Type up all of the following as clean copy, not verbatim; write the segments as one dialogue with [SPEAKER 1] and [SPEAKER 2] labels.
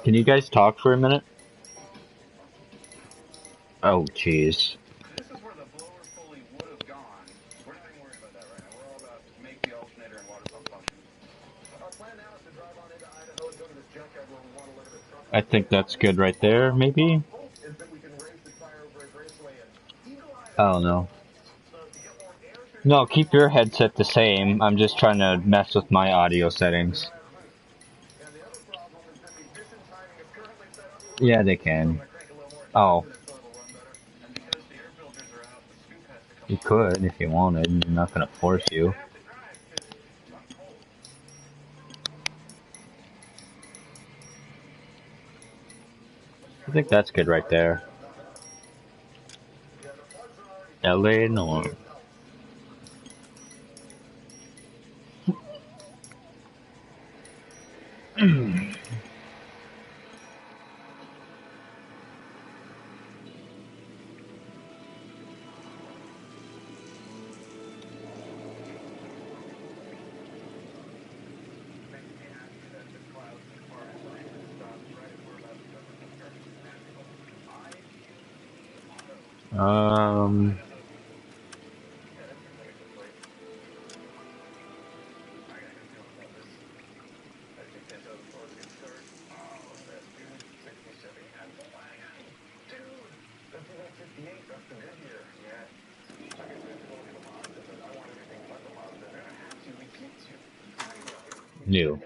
[SPEAKER 1] Can you guys talk for a minute? Oh, jeez.
[SPEAKER 2] This is where the blower pulley would have gone. We're not even worried about that right now. We're all about make the alternator and water pump function. Our plan now is to drive on into Idaho and go to this junkyard where we want to look at the truck.
[SPEAKER 1] I think that's good right there, maybe?
[SPEAKER 2] Hope is that we can raise the tire over a raceway and Eagle,
[SPEAKER 1] I
[SPEAKER 2] Idaho.
[SPEAKER 1] don't know.
[SPEAKER 2] So to get more air through
[SPEAKER 1] No, keep your headset the same. I'm just trying to mess with my audio settings.
[SPEAKER 2] and the other problem is that the ignition timing is currently set up for
[SPEAKER 1] Yeah, they
[SPEAKER 2] so I'm
[SPEAKER 1] can.
[SPEAKER 2] gonna crank a little more
[SPEAKER 1] Oh,
[SPEAKER 2] ignition so it'll run better. And because the air filters are out, the scoop has to come
[SPEAKER 1] you
[SPEAKER 2] off.
[SPEAKER 1] could if you wanted. I'm not gonna force
[SPEAKER 2] We're
[SPEAKER 1] you.
[SPEAKER 2] gonna have to drive because I'm cold.
[SPEAKER 1] I think that's good right there. LA Noire. Um, new.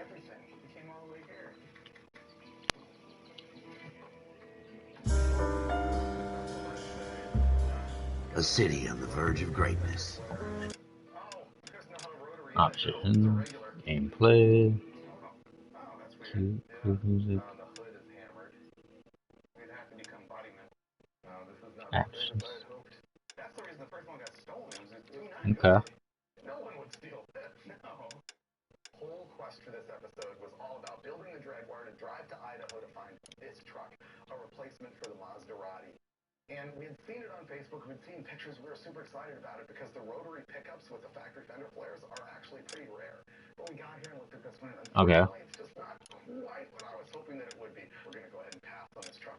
[SPEAKER 3] A city on the verge of greatness.
[SPEAKER 1] Options, gameplay, cute music, actions.
[SPEAKER 2] That's the reason the first one got stolen. It was too
[SPEAKER 1] Okay.
[SPEAKER 2] nice. No one would steal that. No. The whole quest for this episode was all about building the Jaguar to drive to Idaho to find this truck, a replacement for the Maserati. And we had seen it on Facebook, we'd seen pictures, we were super excited about it because the rotary pickups with the factory fender flares are actually pretty rare. But we got here and looked at this one, and
[SPEAKER 1] Okay.
[SPEAKER 2] unfortunately, it's just not quite what I was hoping that it would be. We're going to go ahead and pass on this truck.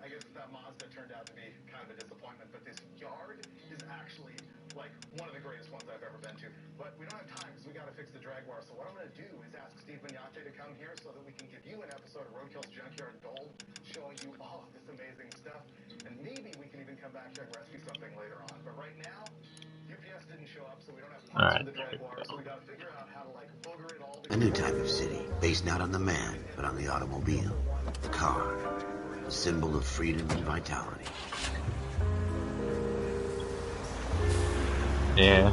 [SPEAKER 2] I guess that Mazda turned out to be kind of a disappointment, but this yard is actually like one of the greatest ones I've ever been to. But we don't have time because we got to fix the Jaguar. So what I'm going to do is ask Steve Mignate to come here so that we can give you an episode of Roadkill's Junkyard Gold, showing you all of this amazing stuff. And maybe we can even come back here and rescue something later on. But right now, UPS didn't show up, so we don't have parts for the Jaguar. So we got to figure out how to like booger it all together.
[SPEAKER 3] A new type of city, based not on the man, but on the automobile. The car, a symbol of freedom and vitality.
[SPEAKER 1] Yeah.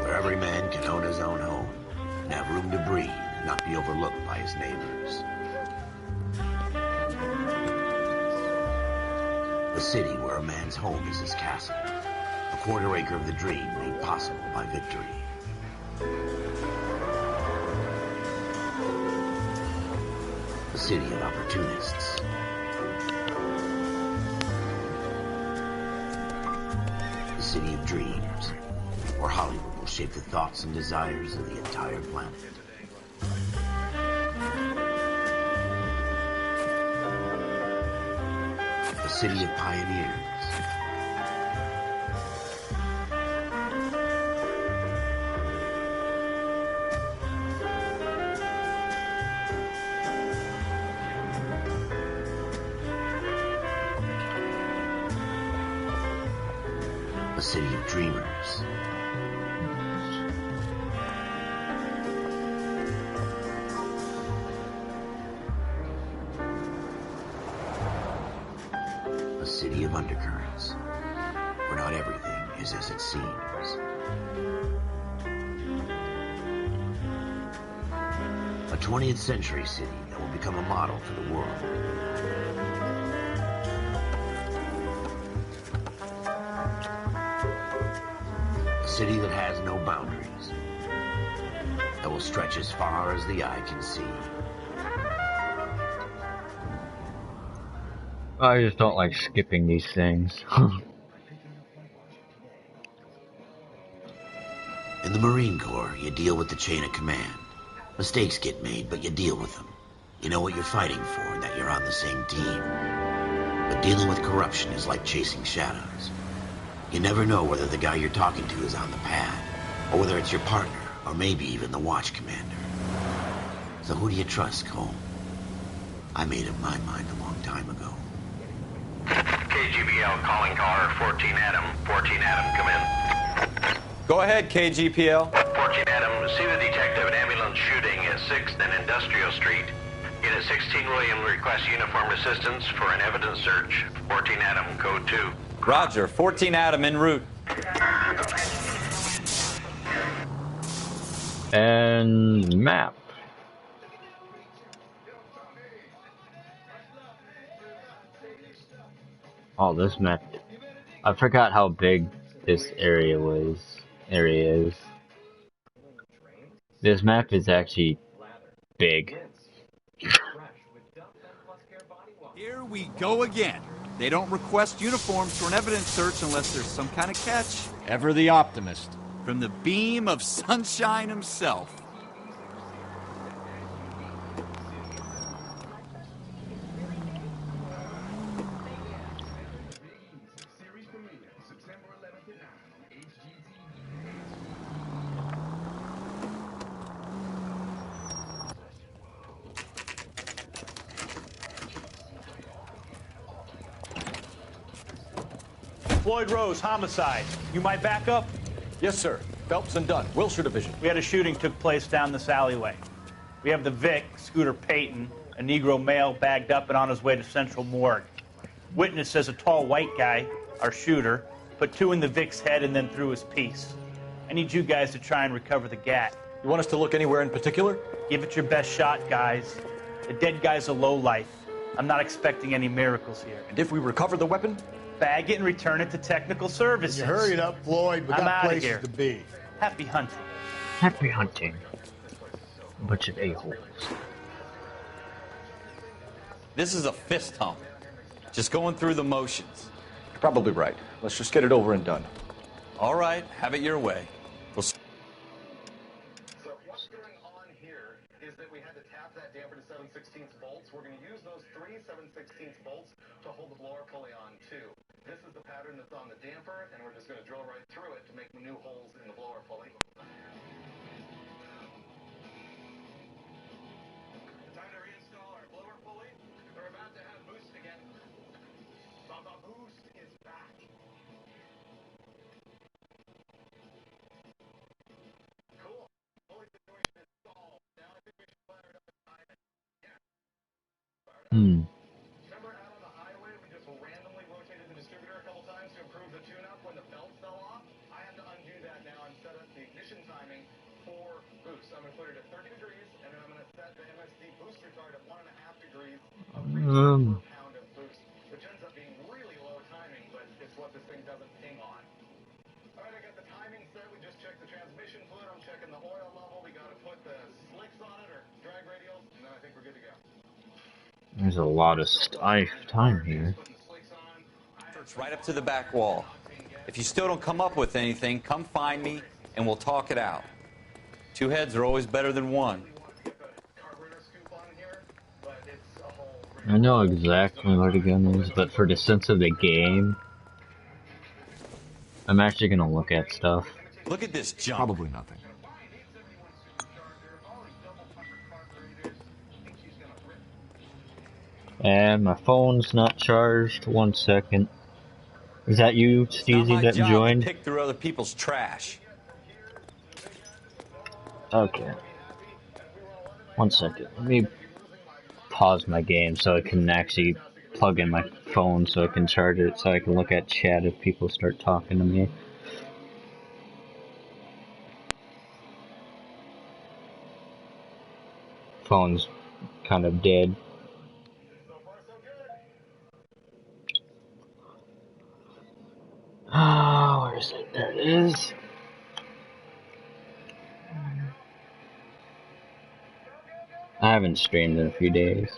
[SPEAKER 3] Where every man can own his own home, and have room to breathe, and not be overlooked by his neighbors. A city where a man's home is his castle. A quarter acre of the dream made possible by victory. A city of opportunists. A city of dreams, where Hollywood will shape the thoughts and desires of the entire planet. A city of pioneers. A city of dreamers. A city of undercurrents, where not everything is as it seems. A 20th century city that will become a model for the world. A city that has no boundaries, that will stretch as far as the eye can see.
[SPEAKER 1] I just don't like skipping these things.
[SPEAKER 3] In the Marine Corps, you deal with the chain of command. Mistakes get made, but you deal with them. You know what you're fighting for and that you're on the same team. But dealing with corruption is like chasing shadows. You never know whether the guy you're talking to is on the pad, or whether it's your partner, or maybe even the watch commander. So who do you trust, Cole? I made up my mind a long time ago.
[SPEAKER 4] KGPL calling caller 14 Adam. 14 Adam, come in.
[SPEAKER 5] Go ahead, KGPL.
[SPEAKER 4] 14 Adam, see the detective at ambulance shooting at 6th and Industrial Street. Unit 16 William requests uniformed assistance for an evidence search. 14 Adam, code 2.
[SPEAKER 5] Roger, 14 Adam en route.
[SPEAKER 1] And map. Oh, this map. I forgot how big this area is. This map is actually big.
[SPEAKER 6] Here we go again. They don't request uniforms for an evidence search unless there's some kind of catch.
[SPEAKER 7] Ever the optimist.
[SPEAKER 6] From the beam of sunshine himself.
[SPEAKER 8] Floyd Rose, homicide. You my backup?
[SPEAKER 7] Yes, sir. Phelps and Dunn, Wilshire Division.
[SPEAKER 8] We had a shooting took place down this alleyway. We have the Vic, Scooter Payton, a Negro male bagged up and on his way to Central Morgue. Witness says a tall white guy, our shooter, put 2 in the Vic's head and then threw his piece. I need you guys to try and recover the gat.
[SPEAKER 7] You want us to look anywhere in particular?
[SPEAKER 8] Give it your best shot, guys. The dead guy's a lowlife. I'm not expecting any miracles here.
[SPEAKER 7] And if we recover the weapon?
[SPEAKER 8] Bag it and return it to technical services.
[SPEAKER 9] You hurry it up, Floyd. We
[SPEAKER 8] I'm
[SPEAKER 9] got
[SPEAKER 8] outta
[SPEAKER 9] places
[SPEAKER 8] here.
[SPEAKER 9] to be.
[SPEAKER 8] Happy hunting.
[SPEAKER 1] Happy hunting. Bunch of a-holes.
[SPEAKER 5] This is a fist hump. Just going through the motions.
[SPEAKER 7] You're probably right. Let's just get it over and done.
[SPEAKER 5] All right, have it your way. We'll
[SPEAKER 2] So what's going on here is that we had to tap that damper to 7/16 bolts. We're going to use those 3 7/16 bolts to hold the blower pulley on too. This is the pattern that's on the damper, and we're just going to drill right through it to make new holes in the blower pulley. Time to reinstall our blower pulley. We're about to have boost again. Baba Boost is back. Cool. Pulley situation installed. Now I think we should fire it up and time it. Yeah. Remember out on the highway, we just randomly rotated the distributor a couple times to improve the tune-up when the belt fell off? I have to undo that now and set up the ignition timing for boost. I'm going to put it at 30 degrees, and then I'm going to set the MSD boost retard at 1.5 degrees of reach per pound of boost, which ends up being really low timing, but it's what this thing doesn't ping on. All right, I got the timing set. We just checked the transmission fluid. I'm checking the oil level. We got to put the slicks on it or drag radials, and then I think we're good to go.
[SPEAKER 1] There's a lot of time here.
[SPEAKER 5] search right up to the back wall. If you still don't come up with anything, come find me and we'll talk it out. 2 heads are always better than 1.
[SPEAKER 1] I know exactly where the gun is, but for the sense of the game, I'm actually gonna look at stuff.
[SPEAKER 5] Look at this junk.
[SPEAKER 7] Probably nothing.
[SPEAKER 1] And my phone's not charged. 1 second. Is that you,
[SPEAKER 5] It's not
[SPEAKER 1] Steezy,
[SPEAKER 5] my
[SPEAKER 1] that
[SPEAKER 5] job to
[SPEAKER 1] joined?
[SPEAKER 5] pick through other people's trash.
[SPEAKER 1] Okay. 1 second. Let me pause my game so I can actually plug in my phone so I can charge it so I can look at chat if people start talking to me. Phone's kind of dead. Ah, where is it? There it is. I haven't streamed in a few days.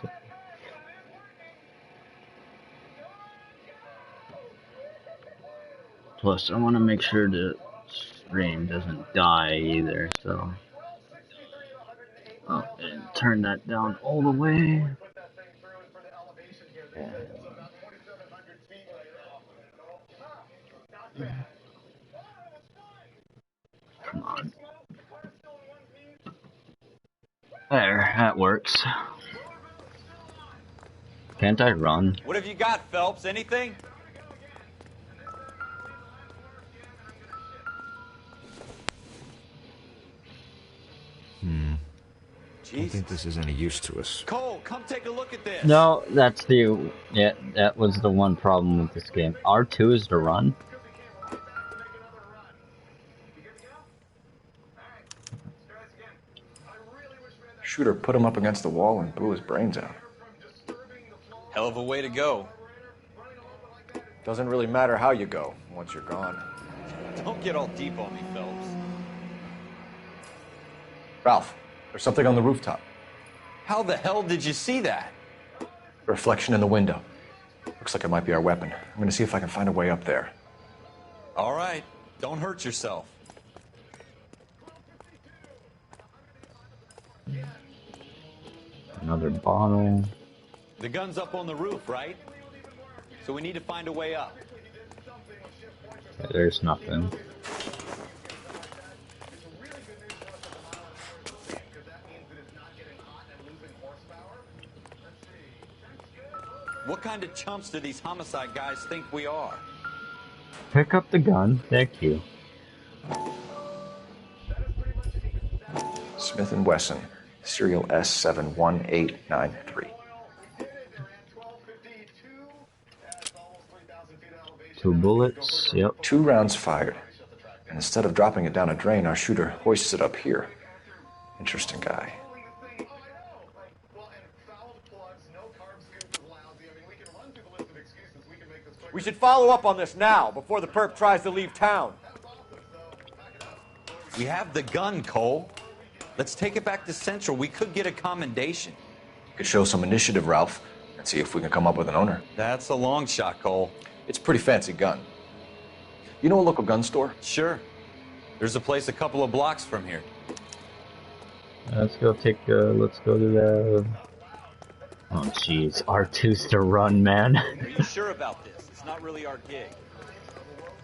[SPEAKER 1] Plus, I want to make sure the stream doesn't die either, so. Oh, and turn that down all the way. Yeah. Come on. There, that works. Can't I run?
[SPEAKER 5] What have you got, Phelps? Anything?
[SPEAKER 7] Don't think this is any use to us.
[SPEAKER 5] Cole, come take a look at this.
[SPEAKER 1] No, that's the... Yeah, that was the one problem with this game. R2 is to run.
[SPEAKER 7] Shooter put him up against the wall and blew his brains out.
[SPEAKER 5] Hell of a way to go.
[SPEAKER 7] Doesn't really matter how you go once you're gone.
[SPEAKER 5] Don't get all deep on me, Phelps.
[SPEAKER 7] Ralph, there's something on the rooftop.
[SPEAKER 5] How the hell did you see that?
[SPEAKER 7] A reflection in the window. Looks like it might be our weapon. I'm gonna see if I can find a way up there.
[SPEAKER 5] All right, don't hurt yourself.
[SPEAKER 1] Another bottle.
[SPEAKER 5] The gun's up on the roof, right? So we need to find a way up.
[SPEAKER 1] There's nothing.
[SPEAKER 5] What kind of chumps do these homicide guys think we are?
[SPEAKER 1] Pick up the gun. Thank you.
[SPEAKER 7] Smith & Wesson, serial S71893.
[SPEAKER 1] 2 bullets. Yep.
[SPEAKER 7] 2 rounds fired. And instead of dropping it down a drain, our shooter hoists it up here. Interesting guy.
[SPEAKER 2] We
[SPEAKER 7] should follow up on this now, before the perp tries to leave town.
[SPEAKER 5] We have the gun, Cole. Let's take it back to Central. We could get a commendation.
[SPEAKER 7] Could show some initiative, Ralph, and see if we can come up with an owner.
[SPEAKER 5] That's a long shot, Cole.
[SPEAKER 7] It's a pretty fancy gun. You know a local gun store?
[SPEAKER 5] Sure. There's a place a couple of blocks from here.
[SPEAKER 1] Let's go to the... Oh jeez, R2's to run, man.
[SPEAKER 5] Are you sure about this? It's not really our gig.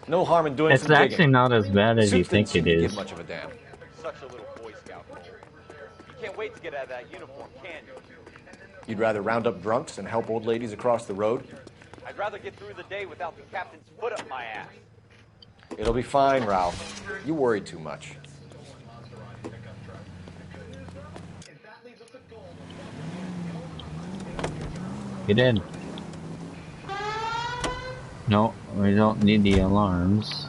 [SPEAKER 7] No harm in doing
[SPEAKER 1] It's
[SPEAKER 7] some
[SPEAKER 1] actually
[SPEAKER 7] digging.
[SPEAKER 1] not as bad as you
[SPEAKER 7] Suits didn't
[SPEAKER 1] think
[SPEAKER 7] seem
[SPEAKER 1] it
[SPEAKER 7] to
[SPEAKER 1] is.
[SPEAKER 7] give much of a damn.
[SPEAKER 5] Such a little Boy Scout, Cole. You can't wait to get out of that uniform, can you?
[SPEAKER 7] You'd rather round up drunks and help old ladies across the road?
[SPEAKER 5] I'd rather get through the day without the captain's foot up my ass.
[SPEAKER 7] It'll be fine, Ralph. You worry too much.
[SPEAKER 1] Get in. No, we don't need the alarms.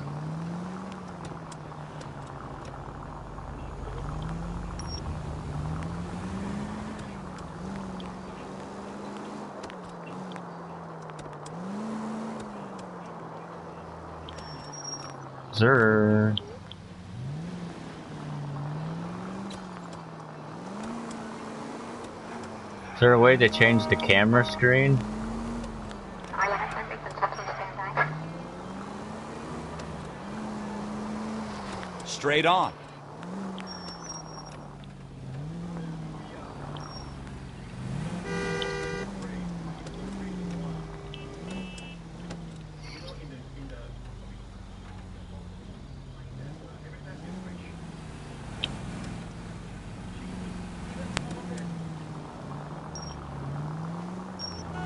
[SPEAKER 1] Sir. Is there a way to change the camera screen?
[SPEAKER 5] Straight on.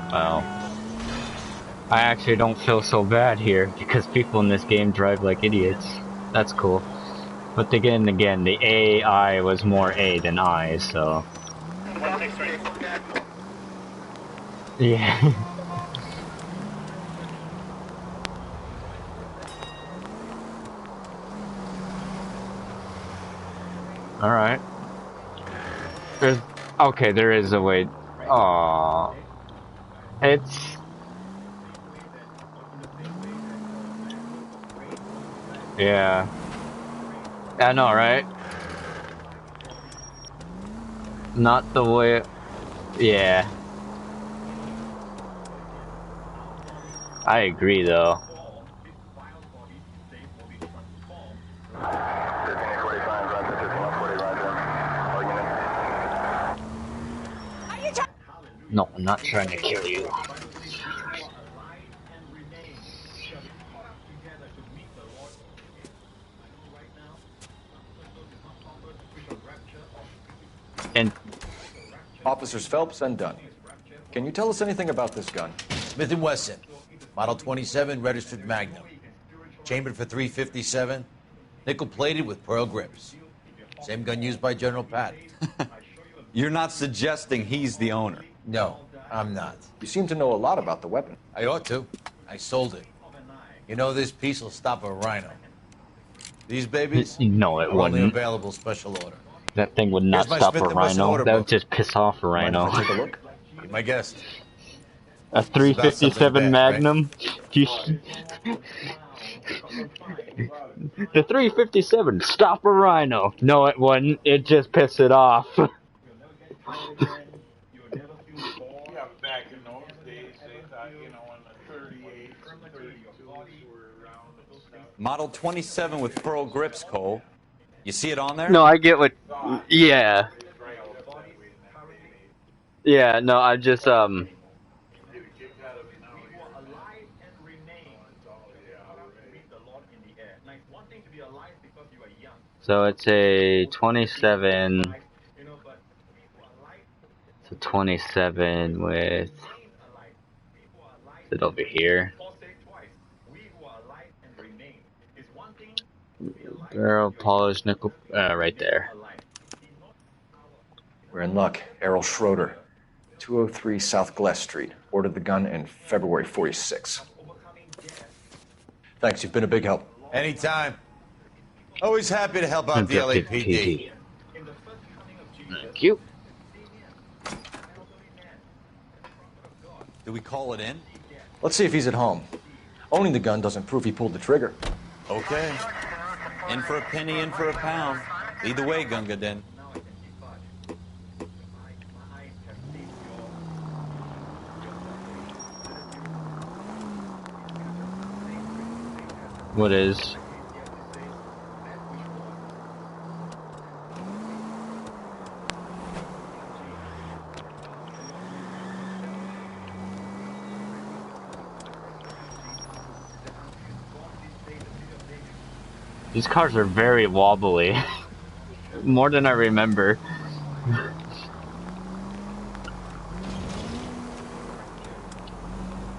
[SPEAKER 1] Wow. I actually don't feel so bad here because people in this game drive like idiots. That's cool. But again, the AI was more A than I, so... Yeah. Alright. Okay, there is a way... Aww. It's... Yeah. I know, right? Not the way... Yeah. I agree, though. No, I'm not trying to kill you. And
[SPEAKER 7] Officers Phelps and Dunn. Can you tell us anything about this gun?
[SPEAKER 3] Smith & Wesson, Model 27, registered Magnum. Chambered for .357, nickel-plated with pearl grips. Same gun used by General Patton.
[SPEAKER 5] You're not suggesting he's the owner?
[SPEAKER 3] No, I'm not.
[SPEAKER 7] You seem to know a lot about the weapon.
[SPEAKER 3] I ought to. I sold it. You know, this piece will stop a rhino. These babies
[SPEAKER 1] no, it
[SPEAKER 3] are only
[SPEAKER 1] wouldn't.
[SPEAKER 3] available special order.
[SPEAKER 1] That thing would not
[SPEAKER 3] Here's my
[SPEAKER 1] stop
[SPEAKER 3] Smith
[SPEAKER 1] a
[SPEAKER 3] & Wesson
[SPEAKER 1] rhino.
[SPEAKER 3] order
[SPEAKER 1] That would
[SPEAKER 3] book.
[SPEAKER 1] just piss off a
[SPEAKER 7] Mind
[SPEAKER 1] rhino.
[SPEAKER 7] if I take a look?
[SPEAKER 3] Be my guest.
[SPEAKER 1] A 357
[SPEAKER 3] bad,
[SPEAKER 1] Magnum. The 357 stop a rhino. No, it wouldn't. It just piss it off.
[SPEAKER 9] Yeah, back in those days, they thought, you know, when the 38s, 32s were around and stuff.
[SPEAKER 5] Model 27 with pearl grips, Cole. You see it on there?
[SPEAKER 1] No, I get what. Yeah. Yeah, no, I just, So it's a 27. It's a 27 with. Is it over here? Barrel polished nickel. Right there.
[SPEAKER 7] We're in luck. Errol Schroeder, 203 South Glass Street. Ordered the gun in February '46. Thanks, you've been a big help.
[SPEAKER 3] Anytime. Always happy to help out the LAPD.
[SPEAKER 1] Thank you.
[SPEAKER 5] Do we call it in?
[SPEAKER 7] Let's see if he's at home. Owning the gun doesn't prove he pulled the trigger.
[SPEAKER 5] Okay. In for a penny, in for a pound. Lead the way, Gunga Din.
[SPEAKER 1] What is? These cars are very wobbly. More than I remember.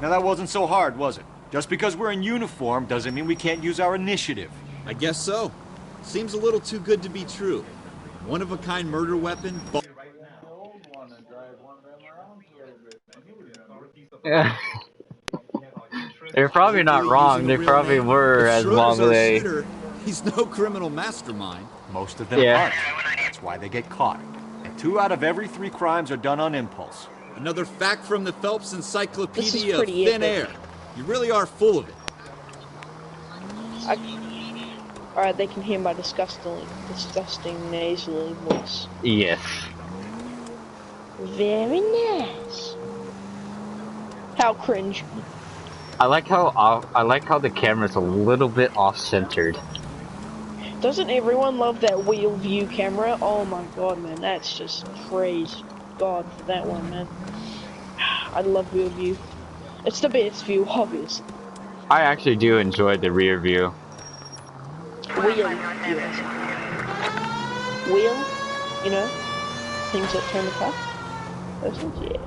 [SPEAKER 10] Now that wasn't so hard, was it? Just because we're in uniform doesn't mean we can't use our initiative.
[SPEAKER 6] I guess so. Seems a little too good to be true. One-of-a-kind murder weapon.
[SPEAKER 1] Yeah. They're probably not wrong. They probably were as wobbly.
[SPEAKER 6] He's no criminal mastermind.
[SPEAKER 10] Most of them aren't. That's why they get caught. And 2 out of every 3 crimes are done on impulse.
[SPEAKER 6] Another fact from the Phelps Encyclopedia of
[SPEAKER 11] pretty
[SPEAKER 6] Thin
[SPEAKER 11] epic.
[SPEAKER 6] Air. You really are full of it.
[SPEAKER 11] Alright, they can hear my disgusting nasally voice.
[SPEAKER 1] Yes.
[SPEAKER 11] Very nice. How cringe.
[SPEAKER 1] I like how the camera's a little bit off-centered.
[SPEAKER 11] Doesn't everyone love that wheel view camera? Oh my god, man, that's just praise God for that one, man. I love wheel view. It's the best view, obviously.
[SPEAKER 1] I actually do enjoy the rear view.
[SPEAKER 11] Wheel, yes. Wheel, you know, things that turn the car. Those things, yeah.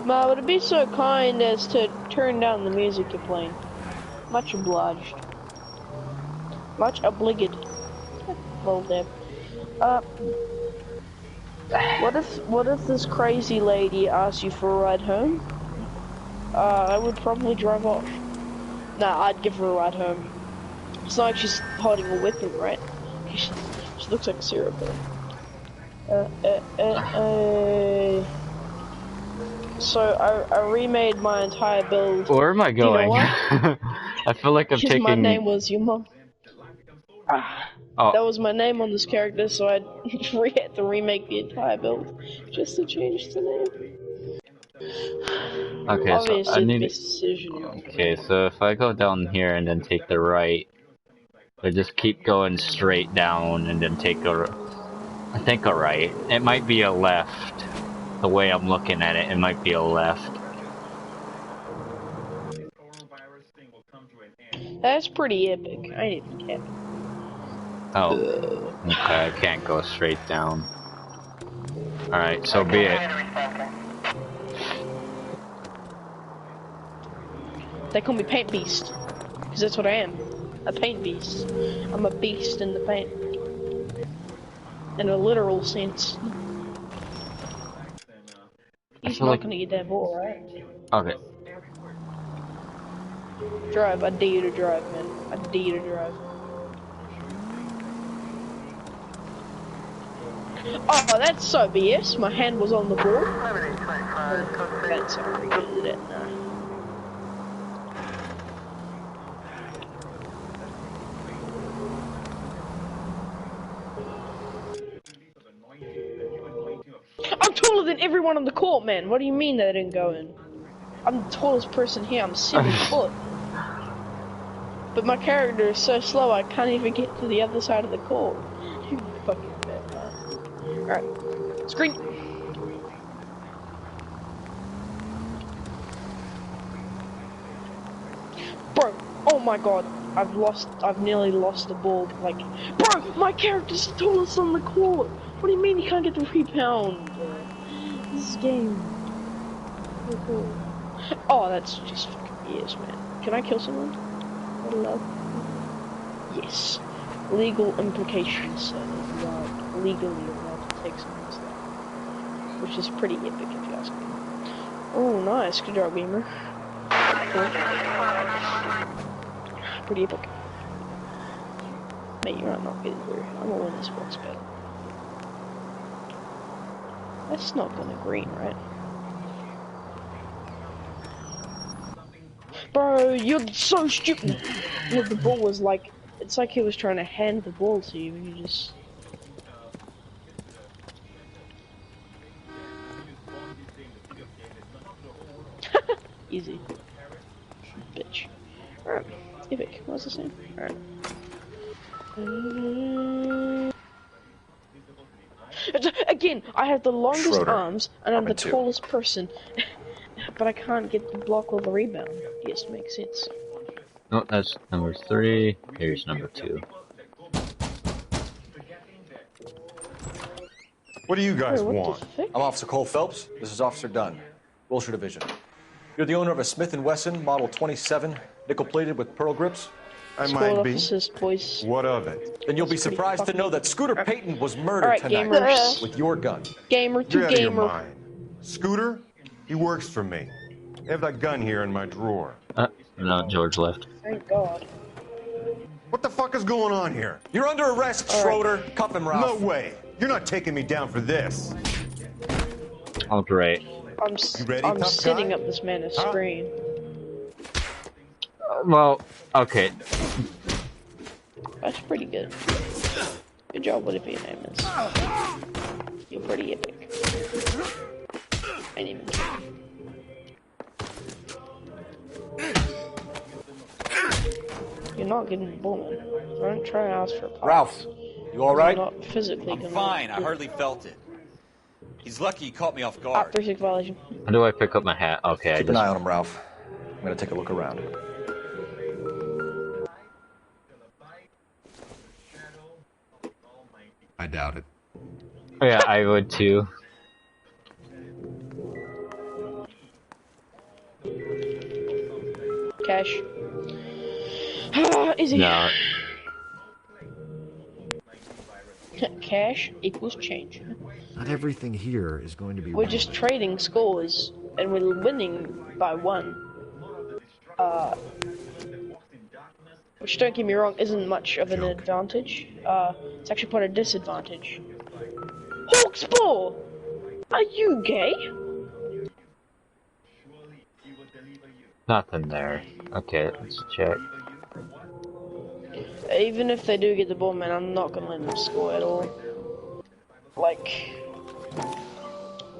[SPEAKER 11] Ma, would it be so kind as to turn down the music you're playing? Much obliged. Much obliged. Well, Deb. What if this crazy lady asks you for a ride home? I would probably drive off. Nah, I'd give her a ride home. It's not like she's holding a weapon, right? She looks like a serial killer. So I remade my entire build.
[SPEAKER 1] Where am I going?
[SPEAKER 11] You know
[SPEAKER 1] I feel like I'm taking.
[SPEAKER 11] My name was Yuma.
[SPEAKER 1] Oh.
[SPEAKER 11] That was my name on this character, so I had to remake the entire build just to change the name.
[SPEAKER 1] Okay,
[SPEAKER 11] Obviously,
[SPEAKER 1] so I need.
[SPEAKER 11] decision.
[SPEAKER 1] Okay, so if I go down here and then take the right, I just keep going straight down and then take a. I think a right. It might be a left. The way I'm looking at it, it might be a left.
[SPEAKER 11] That's pretty epic. I didn't even care.
[SPEAKER 1] Oh, okay. I can't go straight down. Alright, so be it.
[SPEAKER 11] They call me Paint Beast. Because that's what I am. A paint beast. I'm a beast in the paint. In a literal sense. He's not gonna get that ball, right?
[SPEAKER 1] Okay.
[SPEAKER 11] Drive, I dare you to drive, man. I dare you to drive. Oh, that's so BS. My hand was on the ball. That's already good at it now. I'm taller than everyone on the court, man. What do you mean that I didn't go in? I'm the tallest person here. I'm 7 foot. But my character is so slow, I can't even get to the other side of the court. You fucking bad bastard. Alright. Screen. Bro, oh my god. I've nearly lost the ball. Like, bro, my character's the tallest on the court. What do you mean he can't get the rebound? This game. So cool. Oh, that's just fucking BS, man. Can I kill someone? Hello? Yes. Legal implications. So you are legally allowed to take someone's life. Which is pretty epic if you ask me. Oh, nice. Good job, gamer. Cool. Pretty epic. Mate, you're not getting through. I'm gonna win this box battle. That's not gonna green, right? Bro, you're so stupid. Look, the ball was like, it's like he was trying to hand the ball to you and you just... Easy. Bitch. Alright. Epic. What's the same? Alright. Again, I have the longest
[SPEAKER 7] Schroeder.
[SPEAKER 11] arms and I'm the
[SPEAKER 7] Number 2.
[SPEAKER 11] tallest person. But I can't get the block or the rebound. Yes, makes sense.
[SPEAKER 1] Oh, that's number 3. Here's number 2.
[SPEAKER 10] What do you guys want?
[SPEAKER 7] I'm Officer Cole Phelps. This is Officer Dunn, Wilshire Division. You're the owner of a Smith & Wesson Model 27, nickel-plated with pearl grips?
[SPEAKER 9] I
[SPEAKER 11] Squad
[SPEAKER 9] might be.
[SPEAKER 11] officers, boys.
[SPEAKER 9] What of it?
[SPEAKER 7] Then you'll be
[SPEAKER 11] That's pretty
[SPEAKER 7] surprised to know that Scooter
[SPEAKER 11] fucking-
[SPEAKER 7] Payton was murdered
[SPEAKER 11] Alright,
[SPEAKER 7] tonight
[SPEAKER 11] gamers.
[SPEAKER 7] with your gun.
[SPEAKER 11] Gamer to
[SPEAKER 9] You're out of your
[SPEAKER 11] gamer.
[SPEAKER 9] mind. Scooter? He works for me. I have that gun here in my drawer.
[SPEAKER 1] No, George left.
[SPEAKER 11] Thank God.
[SPEAKER 9] What the fuck is going on here?
[SPEAKER 7] You're under arrest, Schroeder. Cuff him, Ralph.
[SPEAKER 9] No way. You're not taking me down for this.
[SPEAKER 1] Alright.
[SPEAKER 11] I'm
[SPEAKER 9] tough
[SPEAKER 11] setting
[SPEAKER 9] guy?
[SPEAKER 11] up this man a screen.
[SPEAKER 1] Well, okay.
[SPEAKER 11] That's pretty good. Good job, whatever your name is. You're pretty epic. I didn't even care. You're not getting the ball, man. Don't try and ask for a pass.
[SPEAKER 7] Ralph, you alright?
[SPEAKER 11] You're not physically
[SPEAKER 5] I'm
[SPEAKER 11] gonna...
[SPEAKER 5] fine. I hardly felt it. He's lucky he caught me off
[SPEAKER 11] Ah,
[SPEAKER 5] guard.
[SPEAKER 11] 36 violation.
[SPEAKER 1] How do I pick up my hat? Okay,
[SPEAKER 7] Keep an eye on him, Ralph. I'm gonna take a look around.
[SPEAKER 10] I doubt it.
[SPEAKER 1] Oh, yeah, I would too.
[SPEAKER 11] Cash. Easy.
[SPEAKER 1] No.
[SPEAKER 11] Cash equals change.
[SPEAKER 10] Not everything here is going to be
[SPEAKER 11] We're
[SPEAKER 10] wrong.
[SPEAKER 11] just trading scores, and we're winning by 1. Which, don't get me wrong, isn't much of an advantage. It's actually quite a disadvantage. Hawksball! Are you gay?
[SPEAKER 1] Nothing there. Okay, let's check.
[SPEAKER 11] Even if they do get the ball, man, I'm not gonna let them score at all. Like...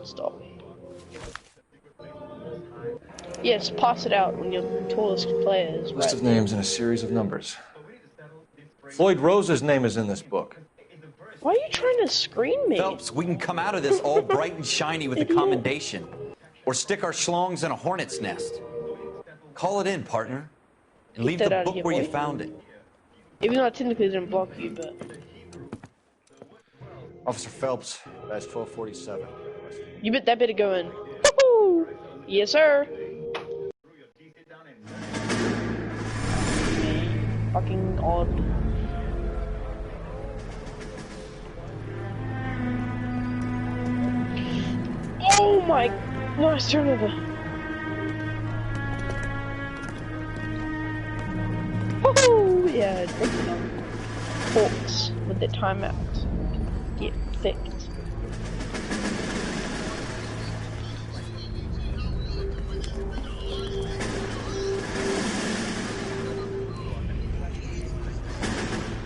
[SPEAKER 11] Stop. Yes, pass it out when your tallest player is
[SPEAKER 7] List
[SPEAKER 11] right
[SPEAKER 7] of
[SPEAKER 11] there.
[SPEAKER 7] names and a series of numbers. Floyd Rose's name is in this book.
[SPEAKER 11] Why are you trying even screen me.
[SPEAKER 5] Phelps, we can come out of this all bright and shiny with a commendation. Or stick our schlongs in a hornet's nest. Call it in, partner. And leave the book where you found it.
[SPEAKER 11] Even though I technically didn't block you, but...
[SPEAKER 7] Officer Phelps, badge 1247.
[SPEAKER 11] You bet that better go in. Woohoo! Yes, sir. Fucking odd. Oh my! Nice turnover. Woohoo! Yeah, breaking down Hawks with the timeout. Get fixed.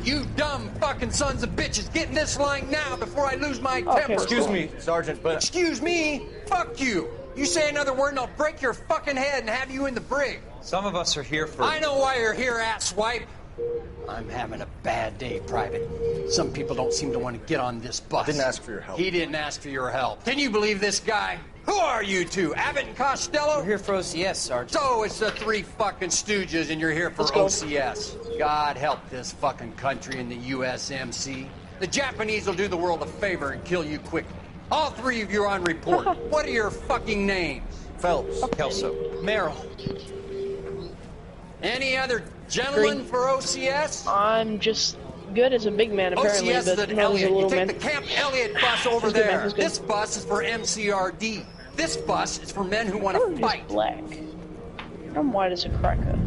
[SPEAKER 12] You dumb fucking sons of bitches, get in this line now before I lose my temper.
[SPEAKER 7] Excuse me, Sergeant, but...
[SPEAKER 12] Excuse me? Fuck you. You say another word and I'll break your fucking head and have you in the brig.
[SPEAKER 5] Some of us are here for...
[SPEAKER 12] I know why you're here, asswipe.
[SPEAKER 13] I'm having a bad day, Private. Some people don't seem to want to get on this bus.
[SPEAKER 7] I didn't ask for your help.
[SPEAKER 12] He didn't ask for your help. Can you believe this guy? Who are you two? Abbott and Costello?
[SPEAKER 13] We're here for OCS, Sergeant.
[SPEAKER 12] So it's the three fucking stooges and you're here for OCS. God help this fucking country and the USMC. The Japanese will do the world a favor and kill you quickly. All three of you are on report. What are your fucking names?
[SPEAKER 7] Phelps.
[SPEAKER 12] Kelso. Merrill. Any other gentlemen for OCS?
[SPEAKER 11] I'm just good as a big man, apparently,
[SPEAKER 12] OCS is
[SPEAKER 11] but
[SPEAKER 12] at
[SPEAKER 11] not as a
[SPEAKER 12] Elliott.
[SPEAKER 11] little
[SPEAKER 12] You take
[SPEAKER 11] man.
[SPEAKER 12] the Camp Elliott bus over
[SPEAKER 11] He's good, man.
[SPEAKER 12] there.
[SPEAKER 11] He's good.
[SPEAKER 12] This bus is for MCRD. This bus is for men who want to
[SPEAKER 11] I'm
[SPEAKER 12] fight.
[SPEAKER 11] just black. I'm white as a cracker.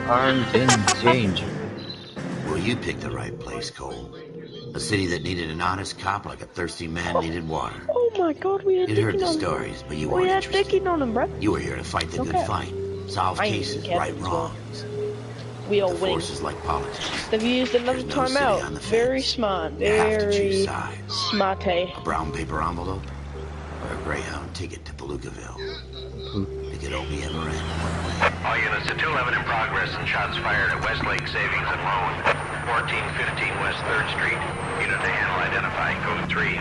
[SPEAKER 1] Armed and dangerous.
[SPEAKER 3] Well, you picked the right place, Cole. A city that needed an honest cop like a thirsty man needed water.
[SPEAKER 11] Oh my god, we had
[SPEAKER 3] You'd heard
[SPEAKER 11] Dickin
[SPEAKER 3] the
[SPEAKER 11] on him.
[SPEAKER 3] stories, but you
[SPEAKER 11] We
[SPEAKER 3] weren't
[SPEAKER 11] had
[SPEAKER 3] interested.
[SPEAKER 11] Dickin on him, bro.
[SPEAKER 3] You were here to fight the good
[SPEAKER 11] Okay.
[SPEAKER 3] fight, solve
[SPEAKER 11] I ain't
[SPEAKER 3] cases,
[SPEAKER 11] even
[SPEAKER 3] right
[SPEAKER 11] Captain, so-
[SPEAKER 3] wrongs.
[SPEAKER 11] We all
[SPEAKER 3] The
[SPEAKER 11] win.
[SPEAKER 3] forces like politics.
[SPEAKER 11] They've used another
[SPEAKER 3] There's no city
[SPEAKER 11] timeout.
[SPEAKER 3] on the
[SPEAKER 11] Very
[SPEAKER 3] fence.
[SPEAKER 11] smart.
[SPEAKER 3] You have to choose
[SPEAKER 11] Very
[SPEAKER 3] sides.
[SPEAKER 11] smart.
[SPEAKER 3] A brown paper envelope or a Greyhound ticket to Palookaville. It could only ever end one way.
[SPEAKER 4] All units to 211 in progress and shots fired at Westlake Savings and Loan, 1415 West 3rd Street. Unit to handle identify, code 3.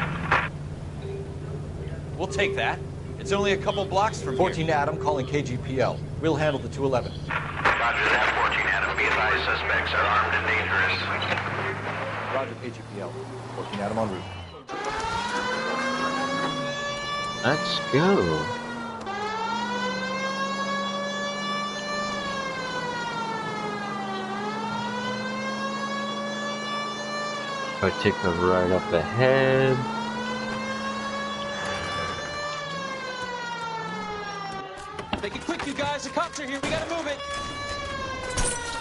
[SPEAKER 5] We'll take that. It's only a couple blocks from
[SPEAKER 7] 14 Adam calling KGPL. We'll handle the 211.
[SPEAKER 4] Roger that, 14 Adam. Be advised, suspects are armed and dangerous.
[SPEAKER 7] Roger, KGPL. 14 Adam en route.
[SPEAKER 1] Let's go. If I take a right up ahead.
[SPEAKER 12] Make it quick, you guys. The cops are here. We gotta move it.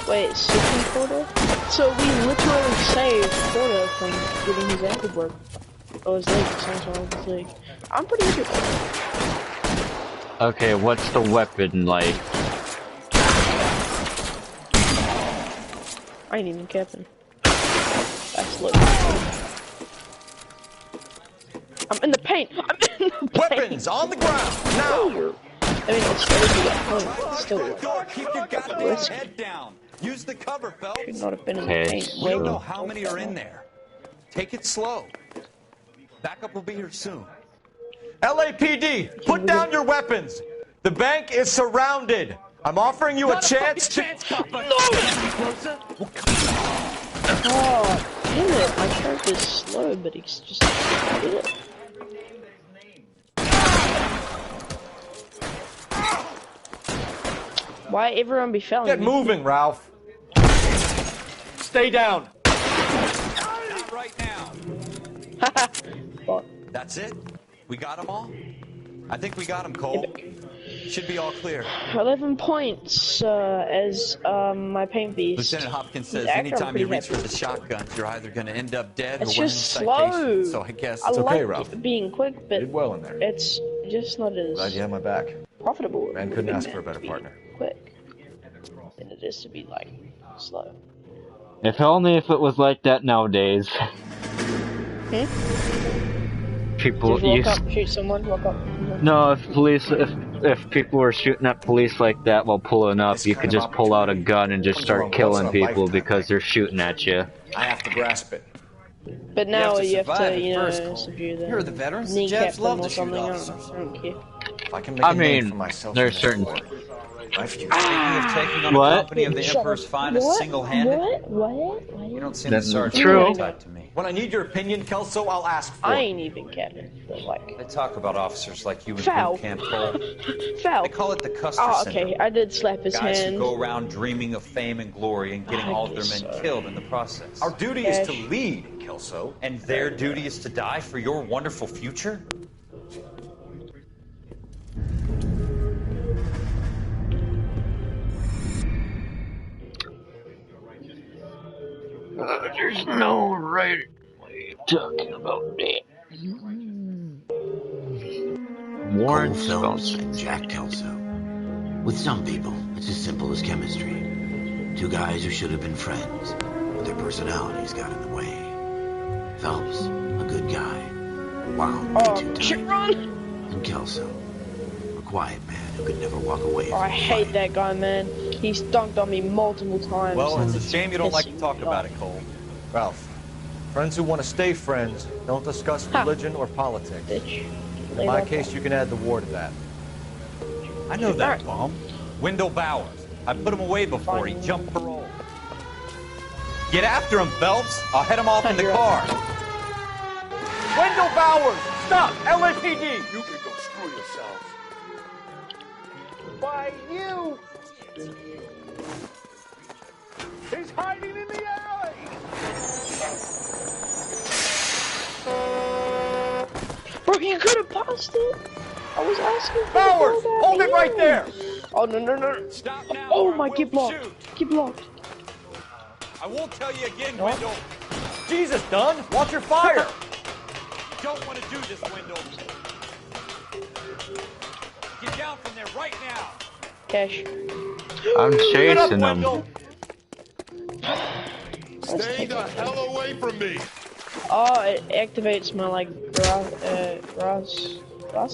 [SPEAKER 11] Wait, Supreme Porter? So we literally saved Porter from getting his ankle broke. Oh, his leg. Sorry, his leg. I'm pretty good.
[SPEAKER 1] Okay, what's the weapon like?
[SPEAKER 11] I ain't even capping. That's look. I'm in the paint. I'm in the paint.
[SPEAKER 7] Weapons on the ground now.
[SPEAKER 11] I mean, it's still at still
[SPEAKER 5] Keep your goddamn head down. Use the cover, Phelps.
[SPEAKER 11] should not have been in the
[SPEAKER 1] Okay,
[SPEAKER 11] paint.
[SPEAKER 5] We don't know
[SPEAKER 11] Wait.
[SPEAKER 5] how many are in there. Take it slow. Backup will be here soon.
[SPEAKER 7] LAPD, put down your weapons. The bank is surrounded. I'm offering you a chance to...
[SPEAKER 11] Oh, damn it. My character's slow, but he's just good. Why everyone be failing?
[SPEAKER 7] Get moving, Ralph. Stay down.
[SPEAKER 5] Not right now.
[SPEAKER 11] Fuck.
[SPEAKER 5] That's it? We got them all? I think we got them, Cole. Should be all clear.
[SPEAKER 11] 11 points as my paint beast.
[SPEAKER 5] Lieutenant Hopkins says
[SPEAKER 11] He's actually
[SPEAKER 5] anytime you
[SPEAKER 11] pretty
[SPEAKER 5] reach for
[SPEAKER 11] happy.
[SPEAKER 5] the shotguns, you're either going to end up dead
[SPEAKER 11] It's
[SPEAKER 5] or wearing
[SPEAKER 11] just
[SPEAKER 5] citation.
[SPEAKER 11] slow.
[SPEAKER 5] So I guess
[SPEAKER 11] I
[SPEAKER 7] It's okay,
[SPEAKER 11] like
[SPEAKER 7] Ralph.
[SPEAKER 11] being quick, but
[SPEAKER 7] Did well in there.
[SPEAKER 11] it's just not as
[SPEAKER 7] Glad you had my back.
[SPEAKER 11] profitable.
[SPEAKER 7] Man couldn't
[SPEAKER 11] moving
[SPEAKER 7] ask for a
[SPEAKER 11] than
[SPEAKER 7] better
[SPEAKER 11] to be
[SPEAKER 7] partner.
[SPEAKER 11] Quick than it is to be like slow.
[SPEAKER 1] If only if it was like that nowadays.
[SPEAKER 11] Hmm?
[SPEAKER 1] people
[SPEAKER 11] Just walk up, shoot someone, walk up.
[SPEAKER 1] No, if people were shooting at police like that while pulling up, you could just pull out a gun and just start killing people because they're shooting at you.
[SPEAKER 7] I have to grasp it.
[SPEAKER 11] But now you have to,
[SPEAKER 5] you know,
[SPEAKER 11] subdue them.
[SPEAKER 5] You're the veterans. The
[SPEAKER 11] Kneecap
[SPEAKER 5] Japs love
[SPEAKER 11] them or
[SPEAKER 5] to shoot
[SPEAKER 11] something.
[SPEAKER 5] officers.
[SPEAKER 11] I don't care.
[SPEAKER 7] If I can make a name for myself
[SPEAKER 1] there's
[SPEAKER 7] in
[SPEAKER 1] certain.
[SPEAKER 7] this war, my future.
[SPEAKER 5] Speaking of taking on
[SPEAKER 1] What?
[SPEAKER 5] a company of the Emperor's finest single-handed,
[SPEAKER 11] What?
[SPEAKER 5] you don't seem
[SPEAKER 1] That's
[SPEAKER 5] the sergeant
[SPEAKER 1] true.
[SPEAKER 5] type to me.
[SPEAKER 7] When I need your opinion, Kelso, I'll ask for
[SPEAKER 11] I
[SPEAKER 7] it.
[SPEAKER 11] ain't even capping. But like,
[SPEAKER 5] They talk about officers like you in
[SPEAKER 11] Foul.
[SPEAKER 5] boot camp, Cole.
[SPEAKER 11] foul.
[SPEAKER 5] They call it the Custer
[SPEAKER 11] Oh,
[SPEAKER 5] syndrome.
[SPEAKER 11] okay. I did slap his
[SPEAKER 5] Guys
[SPEAKER 11] hand.
[SPEAKER 5] who go around dreaming of fame and glory and getting
[SPEAKER 11] I
[SPEAKER 5] all of their
[SPEAKER 11] guess
[SPEAKER 5] men
[SPEAKER 11] so.
[SPEAKER 5] killed in the process.
[SPEAKER 7] Our duty is to lead, Kelso.
[SPEAKER 5] And their duty is to die for your wonderful future?
[SPEAKER 1] There's no right way of talking about that. Warren
[SPEAKER 3] Cole Phelps
[SPEAKER 1] Spells.
[SPEAKER 3] and Jack Kelso. With some people, it's as simple as chemistry. Two guys who should have been friends, but their personalities got in the way. Phelps, a good guy, wound way too tight.
[SPEAKER 11] Run!
[SPEAKER 3] And Kelso, a quiet man who could never walk away
[SPEAKER 11] Oh,
[SPEAKER 3] from
[SPEAKER 11] I
[SPEAKER 3] a
[SPEAKER 11] hate
[SPEAKER 3] fight.
[SPEAKER 11] that guy, man. He's dunked on me multiple times.
[SPEAKER 5] Well,
[SPEAKER 11] and
[SPEAKER 5] it's a shame you don't like to
[SPEAKER 11] pissing
[SPEAKER 5] talk
[SPEAKER 11] me
[SPEAKER 5] about
[SPEAKER 11] off.
[SPEAKER 5] it, Cole.
[SPEAKER 7] Ralph, friends who want to stay friends don't discuss religion or politics.
[SPEAKER 11] Bitch.
[SPEAKER 7] In my case, you can add the war to that.
[SPEAKER 5] I know that
[SPEAKER 11] Alright.
[SPEAKER 5] bum. Wendell Bowers. I put him away before he jumped parole. Get after him, Phelps. I'll head him off in the
[SPEAKER 11] You're
[SPEAKER 5] car.
[SPEAKER 7] Wendell Bowers! Stop! LAPD!
[SPEAKER 14] You can go screw yourself.
[SPEAKER 7] Why, you! He's hiding in the alley!
[SPEAKER 11] Bro, you could have passed it. I was asking for
[SPEAKER 7] Bowers!
[SPEAKER 11] the ball back.
[SPEAKER 7] Hold it right there!
[SPEAKER 11] Oh, no.
[SPEAKER 5] Stop now.
[SPEAKER 11] Oh
[SPEAKER 5] or I
[SPEAKER 11] my,
[SPEAKER 5] will
[SPEAKER 11] get blocked.
[SPEAKER 5] shoot.
[SPEAKER 11] Get blocked.
[SPEAKER 5] I won't tell you again, Wendell.
[SPEAKER 7] Jesus, Dunn! Watch your fire!
[SPEAKER 5] You don't want to do this, Wendell. Get down from there right now.
[SPEAKER 11] Cash.
[SPEAKER 1] I'm
[SPEAKER 7] Get up,
[SPEAKER 1] chasing them.
[SPEAKER 7] Wendell!
[SPEAKER 14] Stay the hell away from me.
[SPEAKER 11] Oh, it activates my, like, grass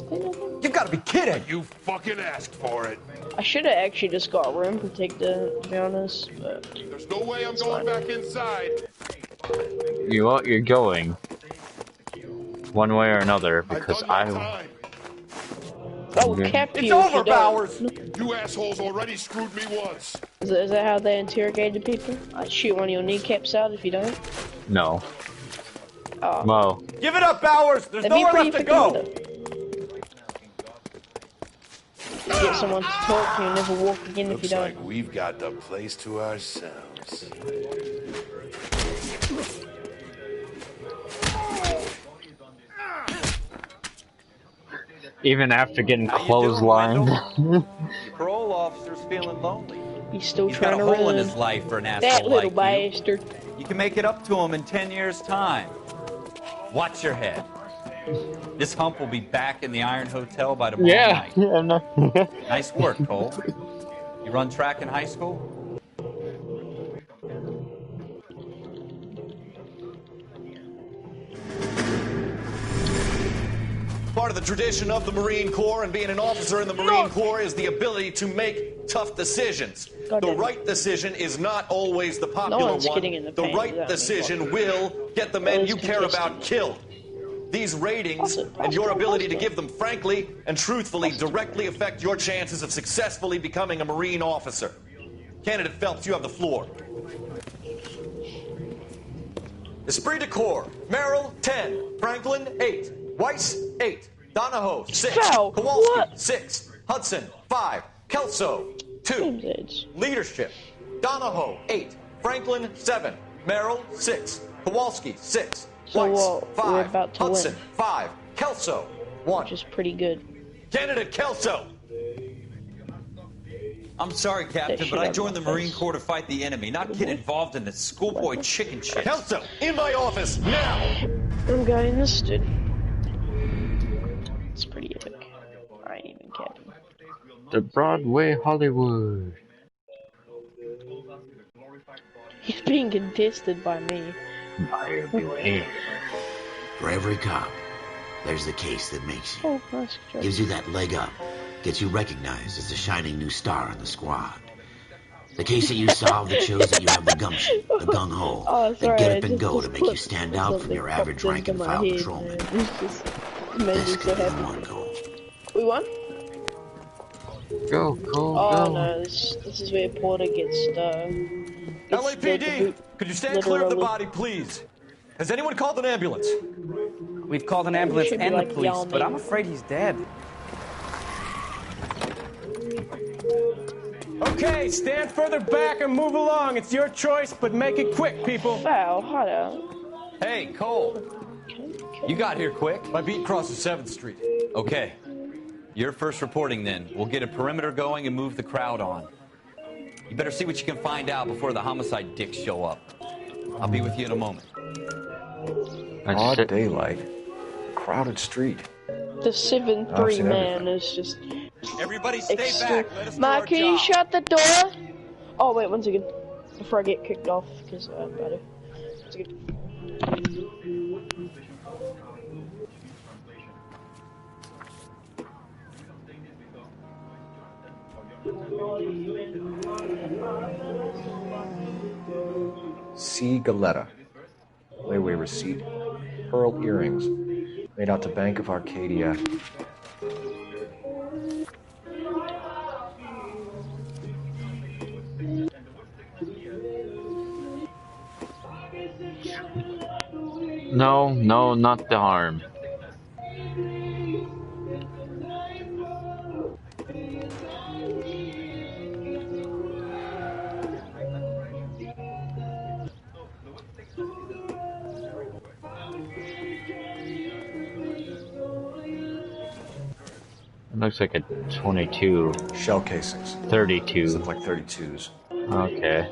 [SPEAKER 11] cleaner thing?
[SPEAKER 7] You've got to be kidding!
[SPEAKER 14] You fucking asked for it.
[SPEAKER 11] I should have actually just got a room protector, to be honest, but...
[SPEAKER 14] There's no way I'm going back inside.
[SPEAKER 1] You're going. One way or another,
[SPEAKER 14] I've
[SPEAKER 1] because
[SPEAKER 14] done my
[SPEAKER 1] I.
[SPEAKER 14] time.
[SPEAKER 11] I will cap
[SPEAKER 7] It's
[SPEAKER 11] you if
[SPEAKER 7] over,
[SPEAKER 11] you don't.
[SPEAKER 7] Bowers!
[SPEAKER 14] You assholes already screwed me once.
[SPEAKER 11] Is that how they interrogated people? I'd shoot one of your kneecaps out if you don't.
[SPEAKER 1] No.
[SPEAKER 11] Oh.
[SPEAKER 1] Mo.
[SPEAKER 7] Give it up, Bowers! There's
[SPEAKER 11] That'd be
[SPEAKER 7] nowhere
[SPEAKER 11] pretty
[SPEAKER 7] left to
[SPEAKER 11] freaking
[SPEAKER 7] go!
[SPEAKER 11] good. You get someone to talk, you'll never walk again if you
[SPEAKER 14] Looks
[SPEAKER 11] don't.
[SPEAKER 14] like we've got the place to ourselves.
[SPEAKER 1] Even after getting
[SPEAKER 5] How you
[SPEAKER 1] clotheslined.
[SPEAKER 5] Parole officer's feeling lonely.
[SPEAKER 11] He's still
[SPEAKER 5] He's got
[SPEAKER 11] trying
[SPEAKER 5] a
[SPEAKER 11] to
[SPEAKER 5] hole in
[SPEAKER 11] run.
[SPEAKER 5] his life for an asshole
[SPEAKER 11] That little
[SPEAKER 5] like you.
[SPEAKER 11] bastard.
[SPEAKER 5] You can make it up to him in 10 years' time. Watch your head. This hump will be back in the Iron Hotel by tomorrow
[SPEAKER 1] Yeah.
[SPEAKER 5] night. Nice work, Cole. You run track in high school?
[SPEAKER 15] Part of the tradition of the Marine Corps and being an officer in the Marine Corps is the ability to make tough decisions. The right decision is not always the popular
[SPEAKER 11] one's
[SPEAKER 15] one.
[SPEAKER 11] getting in the
[SPEAKER 15] The
[SPEAKER 11] paint,
[SPEAKER 15] right
[SPEAKER 11] that
[SPEAKER 15] decision will get the men you care about killed. These ratings and your ability to give them frankly and truthfully directly affect your chances of successfully becoming a Marine officer. Candidate Phelps, you have the floor. Esprit de Corps, Merrill, 10. Franklin, 8. Weiss, 8. Donahoe, 6.
[SPEAKER 11] Foul.
[SPEAKER 15] Kowalski,
[SPEAKER 11] What?
[SPEAKER 15] 6. Hudson, 5. Kelso, 2. Leadership, Donahoe, 8. Franklin, 7. Merrill, 6. Kowalski, 6.
[SPEAKER 11] So
[SPEAKER 15] Weiss,
[SPEAKER 11] we're
[SPEAKER 15] 5.
[SPEAKER 11] about to
[SPEAKER 15] Hudson,
[SPEAKER 11] win.
[SPEAKER 15] 5. Kelso, 1.
[SPEAKER 11] Which is pretty good.
[SPEAKER 15] Candidate Kelso.
[SPEAKER 5] I'm sorry, Captain,
[SPEAKER 11] That
[SPEAKER 5] but I
[SPEAKER 11] shit
[SPEAKER 5] joined the
[SPEAKER 11] out of my
[SPEAKER 5] Marine
[SPEAKER 11] face.
[SPEAKER 5] Corps to fight the enemy, not get involved in this schoolboy chicken shit.
[SPEAKER 15] Kelso, in my office, now!
[SPEAKER 11] I'm going this dude. It's pretty epic. I ain't even capping.
[SPEAKER 1] The Broadway Hollywood.
[SPEAKER 11] He's being contested by me.
[SPEAKER 3] For every cop, There's the case that makes you.
[SPEAKER 11] Oh, nice.
[SPEAKER 3] Gives you that leg up. Gets you recognized as the shining new star in the squad. The case that you solve that shows that you have the gumption, the gung-ho,
[SPEAKER 11] Oh,
[SPEAKER 3] the
[SPEAKER 11] sorry,
[SPEAKER 3] get up and
[SPEAKER 11] just
[SPEAKER 3] go to make you stand out from
[SPEAKER 11] something
[SPEAKER 3] your average
[SPEAKER 11] popped into
[SPEAKER 3] rank-and-file
[SPEAKER 11] my head,
[SPEAKER 3] patrolman.
[SPEAKER 11] man. It's just made me
[SPEAKER 3] This
[SPEAKER 11] so
[SPEAKER 3] could be the
[SPEAKER 11] happy.
[SPEAKER 3] one goal.
[SPEAKER 11] We won?
[SPEAKER 1] Go,
[SPEAKER 11] Oh
[SPEAKER 1] go.
[SPEAKER 11] no, this is where Porter gets
[SPEAKER 15] LAPD, could you stand clear of the body, please? Has anyone called an ambulance?
[SPEAKER 16] We've called an ambulance
[SPEAKER 11] should be
[SPEAKER 16] and
[SPEAKER 11] like
[SPEAKER 16] the police,
[SPEAKER 11] Yao
[SPEAKER 16] but I'm
[SPEAKER 11] Ming.
[SPEAKER 16] afraid he's dead.
[SPEAKER 17] Okay, stand further back and move along. It's your choice, but make it quick, people.
[SPEAKER 11] Wow, hold on.
[SPEAKER 5] Hey, Cole. You got here quick.
[SPEAKER 7] My beat crosses 7th Street.
[SPEAKER 5] Okay. You're first reporting then. We'll get a perimeter going and move the crowd on. You better see what you can find out before the homicide dicks show up. I'll be with you in a moment.
[SPEAKER 7] Broad daylight. Crowded street.
[SPEAKER 11] The 7-3 man is just.
[SPEAKER 5] Everybody stay back. Let us do
[SPEAKER 11] Mark,
[SPEAKER 5] our
[SPEAKER 11] can you
[SPEAKER 5] job.
[SPEAKER 11] shut the door? Oh, wait, one second. Before I get kicked off, because I'm better. 1 second.
[SPEAKER 7] C. Galetta. Layaway receipt. Pearl earrings. Made out to Bank of Arcadia.
[SPEAKER 1] No, no, not the arm. It looks like a 22.
[SPEAKER 7] Shell casings.
[SPEAKER 1] 32.
[SPEAKER 7] Looks like 32s.
[SPEAKER 1] Okay.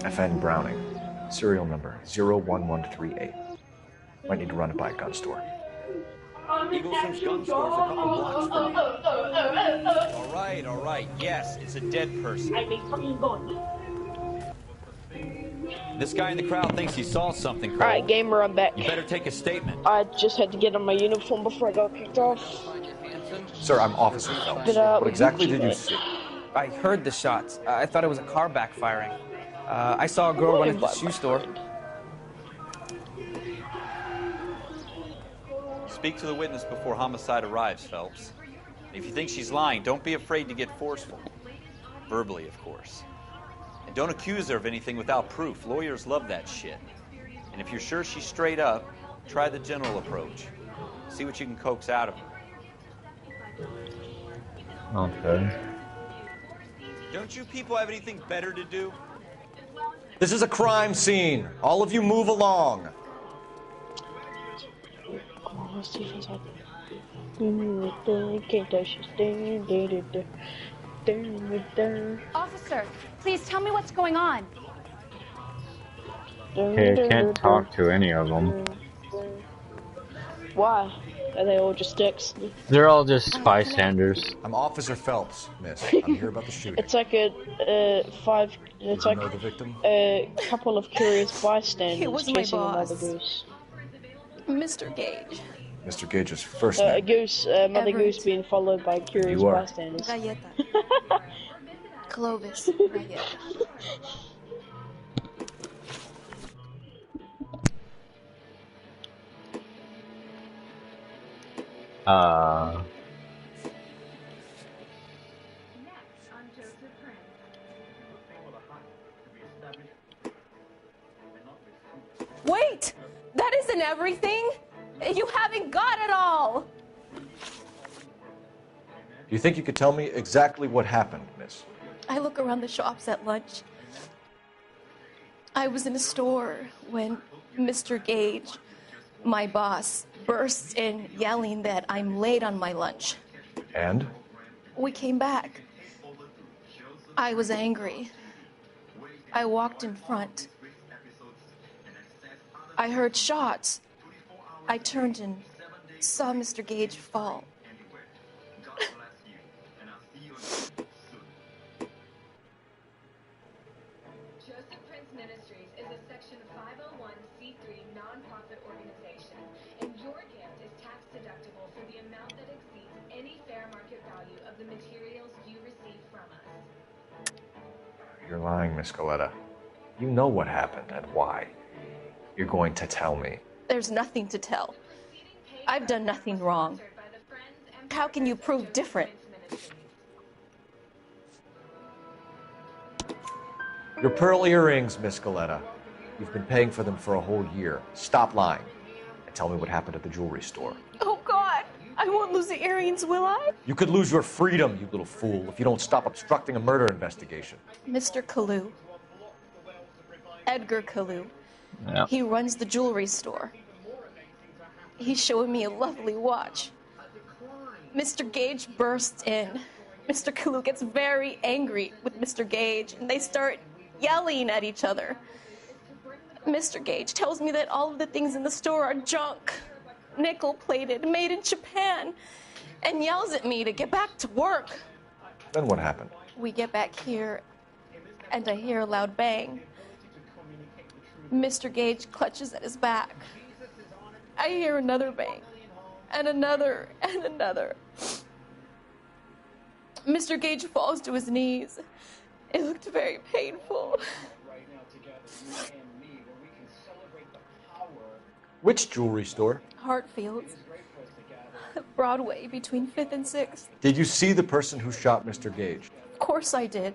[SPEAKER 7] FN Browning. Serial number 01138. Might need to run it by a gun store.
[SPEAKER 5] Eagleson's gun store's a couple blocks from here. All right. Yes, it's a dead person. This guy in the crowd thinks he saw something, Cole.
[SPEAKER 11] Alright, gamer, I'm back.
[SPEAKER 5] You better take a statement.
[SPEAKER 11] I just had to get on my uniform before I got kicked off.
[SPEAKER 7] Sir, I'm Officer Phelps.
[SPEAKER 11] But,
[SPEAKER 7] What exactly did you see?
[SPEAKER 16] I heard the shots. I thought it was a car backfiring. I saw a girl run into the shoe store.
[SPEAKER 5] Speak to the witness before homicide arrives, Phelps. If you think she's lying, don't be afraid to get forceful. Verbally, of course. And don't accuse her of anything without proof. Lawyers love that shit. And if you're sure she's straight up, try the general approach. See what you can coax out of her.
[SPEAKER 1] Okay.
[SPEAKER 5] Don't you people have anything better to do?
[SPEAKER 7] This is a crime scene. All of you move along.
[SPEAKER 18] Officer, please tell me what's going on.
[SPEAKER 1] Okay, I can't talk to any of them.
[SPEAKER 11] Why? Are they all just dicks?
[SPEAKER 1] They're all just bystanders.
[SPEAKER 7] I'm Officer Phelps, miss. I'm here about the shooting.
[SPEAKER 11] It's like a It's like
[SPEAKER 7] know the victim?
[SPEAKER 11] a couple of curious bystanders
[SPEAKER 18] It was my
[SPEAKER 11] chasing a mother
[SPEAKER 18] boss.
[SPEAKER 11] goose.
[SPEAKER 18] Mr. Gage.
[SPEAKER 7] Mr. Gage's first
[SPEAKER 11] A
[SPEAKER 7] name.
[SPEAKER 11] goose, mother
[SPEAKER 18] Everett.
[SPEAKER 11] goose being followed by curious
[SPEAKER 7] You are.
[SPEAKER 11] bystanders.
[SPEAKER 18] Galleta. Clovis. Galleta.
[SPEAKER 19] Wait! That isn't everything! You haven't got it all!
[SPEAKER 7] Do you think you could tell me exactly what happened, miss?
[SPEAKER 19] I look around the shops at lunch. I was in a store when Mr. Gage, my boss, bursts in yelling that I'm late on my lunch.
[SPEAKER 7] And?
[SPEAKER 19] We came back. I was angry. I walked in front. I heard shots. I turned and saw Mr. Gage fall.
[SPEAKER 20] Joseph Prince Ministries is a Section 501c3 nonprofit organization, and your gift is tax deductible for the amount that exceeds any fair market value of the materials you receive from us.
[SPEAKER 7] You're lying, Miss Coletta. You know what happened and why. You're going to tell me.
[SPEAKER 19] There's nothing to tell. I've done nothing wrong. How can you prove different?
[SPEAKER 7] Your pearl earrings, Miss Coletta. You've been paying for them for a whole year. Stop lying and tell me what happened at the jewelry store.
[SPEAKER 19] Oh, God. I won't lose the earrings, will I?
[SPEAKER 7] You could lose your freedom, you little fool, if you don't stop obstructing a murder investigation.
[SPEAKER 19] Mr. Kalu. Edgar Kalu.
[SPEAKER 1] Yeah.
[SPEAKER 19] He runs the jewelry store. He's showing me a lovely watch. Mr. Gage bursts in. Mr. Kalu gets very angry with Mr. Gage, and they start yelling at each other. Mr. Gage tells me that all of the things in the store are junk, nickel-plated, made in Japan, and yells at me to get back to work.
[SPEAKER 7] Then what happened?
[SPEAKER 19] We get back here, and I hear a loud bang. Mr. Gage clutches at his back. I hear another bang, and another, and another. Mr. Gage falls to his knees. It looked very painful.
[SPEAKER 7] Which jewelry store?
[SPEAKER 19] Hartfield's. Broadway, between 5th and 6th.
[SPEAKER 7] Did you see the person who shot Mr. Gage?
[SPEAKER 19] Of course I did.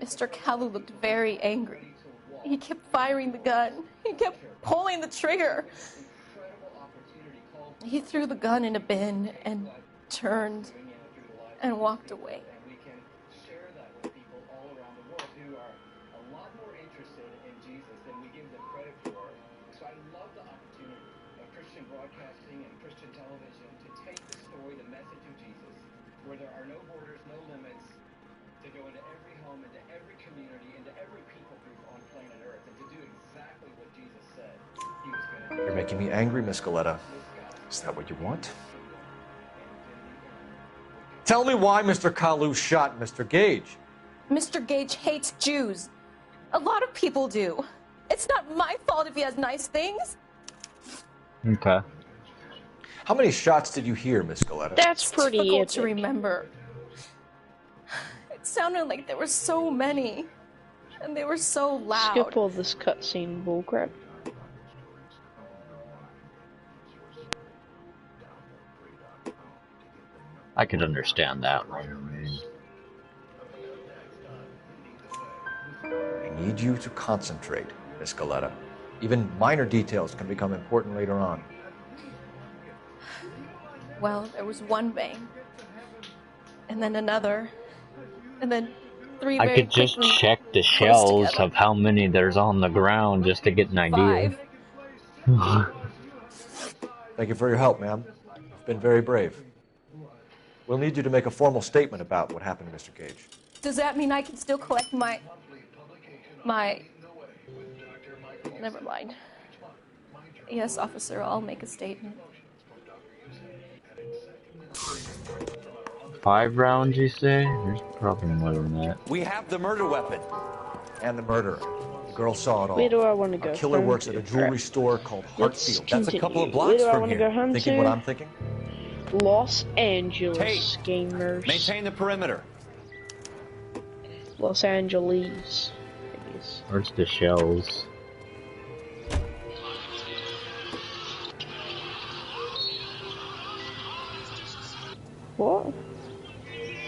[SPEAKER 19] Mr. Kalu looked very angry. He kept firing the gun. He kept pulling the trigger. He threw the gun in a bin and turned and walked away.
[SPEAKER 2] Broadcasting and Christian television to take the story, the message of Jesus, where there are no borders, no limits, to go into every home, into every community, into every people group on planet Earth, and to do exactly what Jesus said he was going to do.
[SPEAKER 7] You're making me angry, Miss Coletta. Is that what you want? Tell me why Mr. Kalu shot Mr. Gage.
[SPEAKER 19] Mr. Gage hates Jews. A lot of people do. It's not my fault if he has nice things.
[SPEAKER 1] Okay.
[SPEAKER 7] How many shots did you hear, Miss Coletta?
[SPEAKER 11] That's pretty
[SPEAKER 19] difficult to remember. It sounded like there were so many, and they were so loud.
[SPEAKER 11] Skip all this cutscene bullcrap.
[SPEAKER 1] I could understand that one.
[SPEAKER 7] I need you to concentrate, Miss Coletta. Even minor details can become important later on.
[SPEAKER 19] Well, there was one bang, and then another, and then three very
[SPEAKER 1] I could just check the shells of how many there's on the ground just to get an idea.
[SPEAKER 19] 5.
[SPEAKER 7] Thank you for your help, ma'am. You've been very brave. We'll need you to make a formal statement about what happened to Mr. Gage.
[SPEAKER 19] Does that mean I can still collect my... Never mind. Yes, officer, I'll make a statement.
[SPEAKER 1] 5 rounds, you say? There's probably more than that.
[SPEAKER 15] We have the murder weapon.
[SPEAKER 7] And the murderer. The girl saw it all.
[SPEAKER 11] Where do I want to go?
[SPEAKER 7] A killer
[SPEAKER 11] home
[SPEAKER 7] works
[SPEAKER 11] to?
[SPEAKER 7] at a jewelry store called
[SPEAKER 11] Let's
[SPEAKER 7] Hartfield. That's a couple of
[SPEAKER 11] continue.
[SPEAKER 7] blocks
[SPEAKER 11] Where do I
[SPEAKER 7] from
[SPEAKER 11] wanna
[SPEAKER 7] here.
[SPEAKER 11] go home
[SPEAKER 7] Thinking
[SPEAKER 11] to?
[SPEAKER 7] what I'm thinking?
[SPEAKER 11] Los Angeles
[SPEAKER 15] Tate,
[SPEAKER 11] gamers.
[SPEAKER 15] maintain the perimeter.
[SPEAKER 11] Los Angeles. I guess.
[SPEAKER 1] Where's the shells?
[SPEAKER 11] What?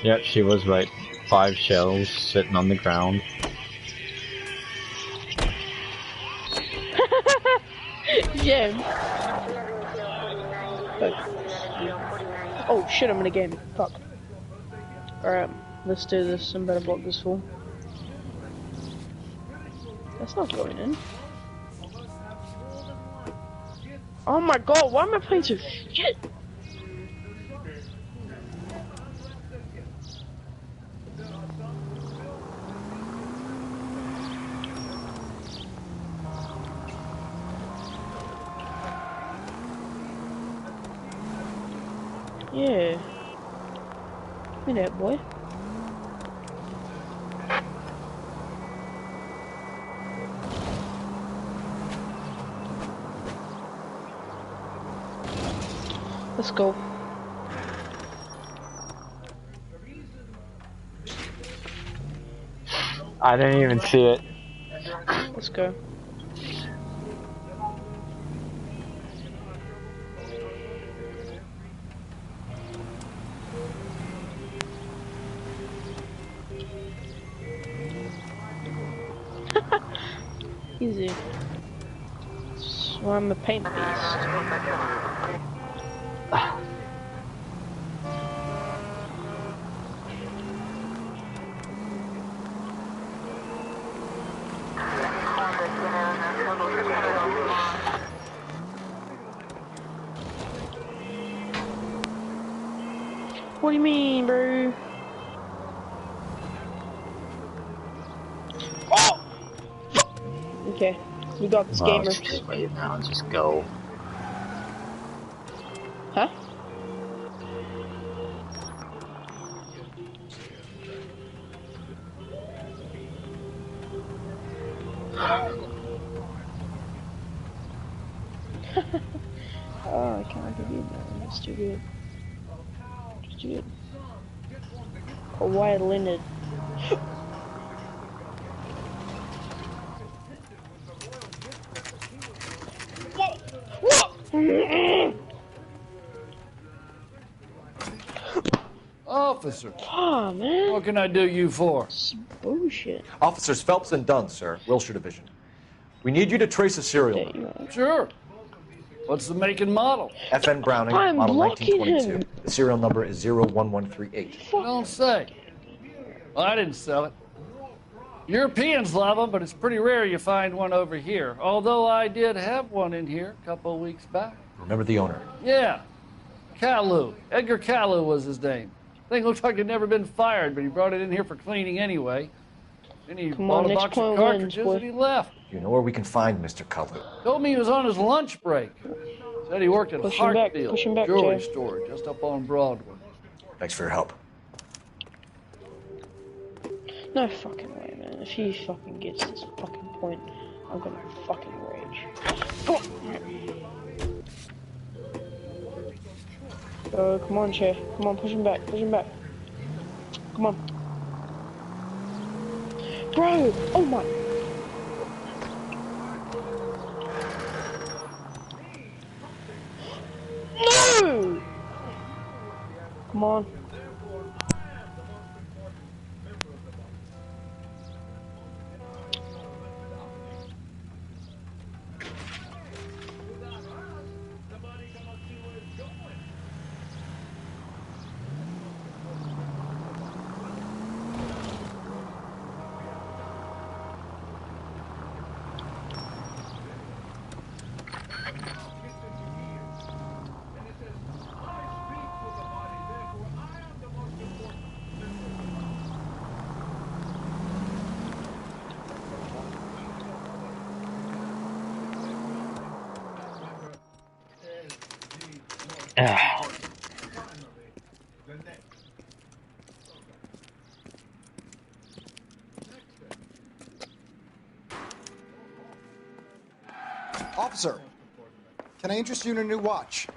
[SPEAKER 1] Yep, she was right. 5 shells sitting on the ground.
[SPEAKER 11] Yeah. Oh shit, I'm in a game. Fuck. Alright, let's do this. I better block this fool. That's not going in. Oh my god, why am I playing so shit? Yeah. Give me that, boy. Let's go.
[SPEAKER 1] I didn't even see it.
[SPEAKER 11] Let's go. Easy. So I'm a paint beast. What do you mean, bro? Oh! Okay, we got this
[SPEAKER 1] Well,
[SPEAKER 11] gamer.
[SPEAKER 1] it's too late now. Just go.
[SPEAKER 11] Huh? Oh, I can't believe that. That's too good. Just too good. Kawhi Leonard. What?
[SPEAKER 21] Officer.
[SPEAKER 11] Oh, man.
[SPEAKER 21] What can I do you for?
[SPEAKER 11] It's bullshit.
[SPEAKER 7] Officers Phelps and Dunn, sir. Wilshire Division. We need you to trace a serial number.
[SPEAKER 21] Sure. What's the make and model?
[SPEAKER 7] FN Browning,
[SPEAKER 11] I'm
[SPEAKER 7] model
[SPEAKER 11] blocking
[SPEAKER 7] 1922.
[SPEAKER 11] him.
[SPEAKER 7] The serial number is 01138.
[SPEAKER 21] Don't say. Well, I didn't sell it. Europeans love them, but it's pretty rare you find one over here. Although I did have one in here a couple of weeks back.
[SPEAKER 7] Remember the owner?
[SPEAKER 21] Yeah. Kalu. Edgar Kalu was his name. Thing looks like he'd never been fired, but he brought it in here for cleaning anyway. Then he bought a box of cartridges and he left.
[SPEAKER 7] You know where we can find Mr. Kalu?
[SPEAKER 21] Told me he was on his lunch break. Said he worked at
[SPEAKER 11] Push him back,
[SPEAKER 21] Hartfield jewelry
[SPEAKER 11] Jay.
[SPEAKER 21] store just up on Broadway.
[SPEAKER 7] Thanks for your help.
[SPEAKER 11] No fucking way, man. If he fucking gets this fucking point, I'm gonna fucking rage. Come on! Come on, Che. Come on, push him back, push him back. Come on. Bro! Oh my... No! Come on.
[SPEAKER 22] Officer, can I interest you in a new watch?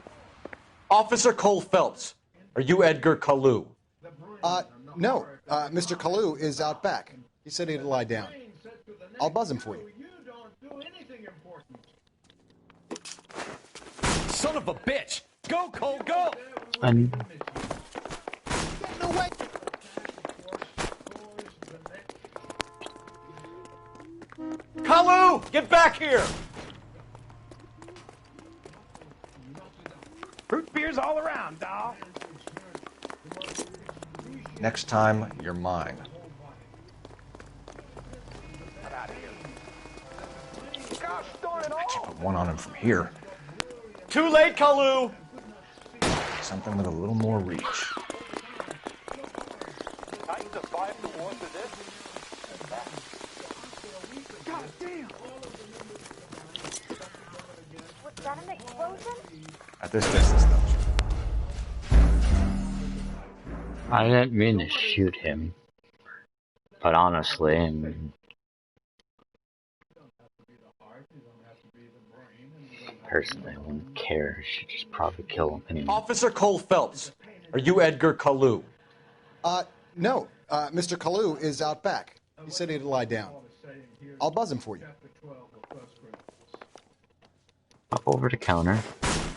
[SPEAKER 7] Officer Cole Phelps, are you Edgar Kalu?
[SPEAKER 22] No. Mr. Kalu is out back. He said he'd lie down. I'll buzz him for you.
[SPEAKER 12] Son of a bitch! Go, Cole, go!
[SPEAKER 22] No way!
[SPEAKER 7] Kalu, get back here!
[SPEAKER 17] Fruit beers all around, doll.
[SPEAKER 7] Next time, you're mine. I should put one on him from here.
[SPEAKER 21] Too late, Kalu!
[SPEAKER 7] Something with a little more reach.
[SPEAKER 21] Titans a 5-1 to this.
[SPEAKER 17] God damn!
[SPEAKER 18] Was that an explosion?
[SPEAKER 7] At this distance, though.
[SPEAKER 1] I didn't mean to shoot him, but honestly, I mean, personally, I wouldn't care. I should just probably kill him anyway.
[SPEAKER 7] Officer Cole Phelps, are you Edgar Kalu?
[SPEAKER 22] No. Mr. Kalu is out back. He said he'd lie down. I'll buzz him for you.
[SPEAKER 1] Up over the counter.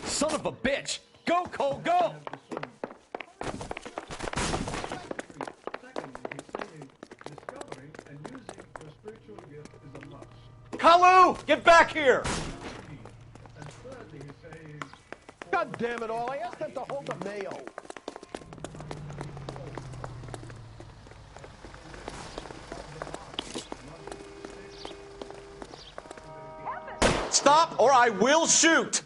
[SPEAKER 15] Son of a bitch! Go, Cole, go! Kalu! Get back here!
[SPEAKER 14] God damn it all, I asked them to hold the mayo.
[SPEAKER 15] Stop or I will shoot!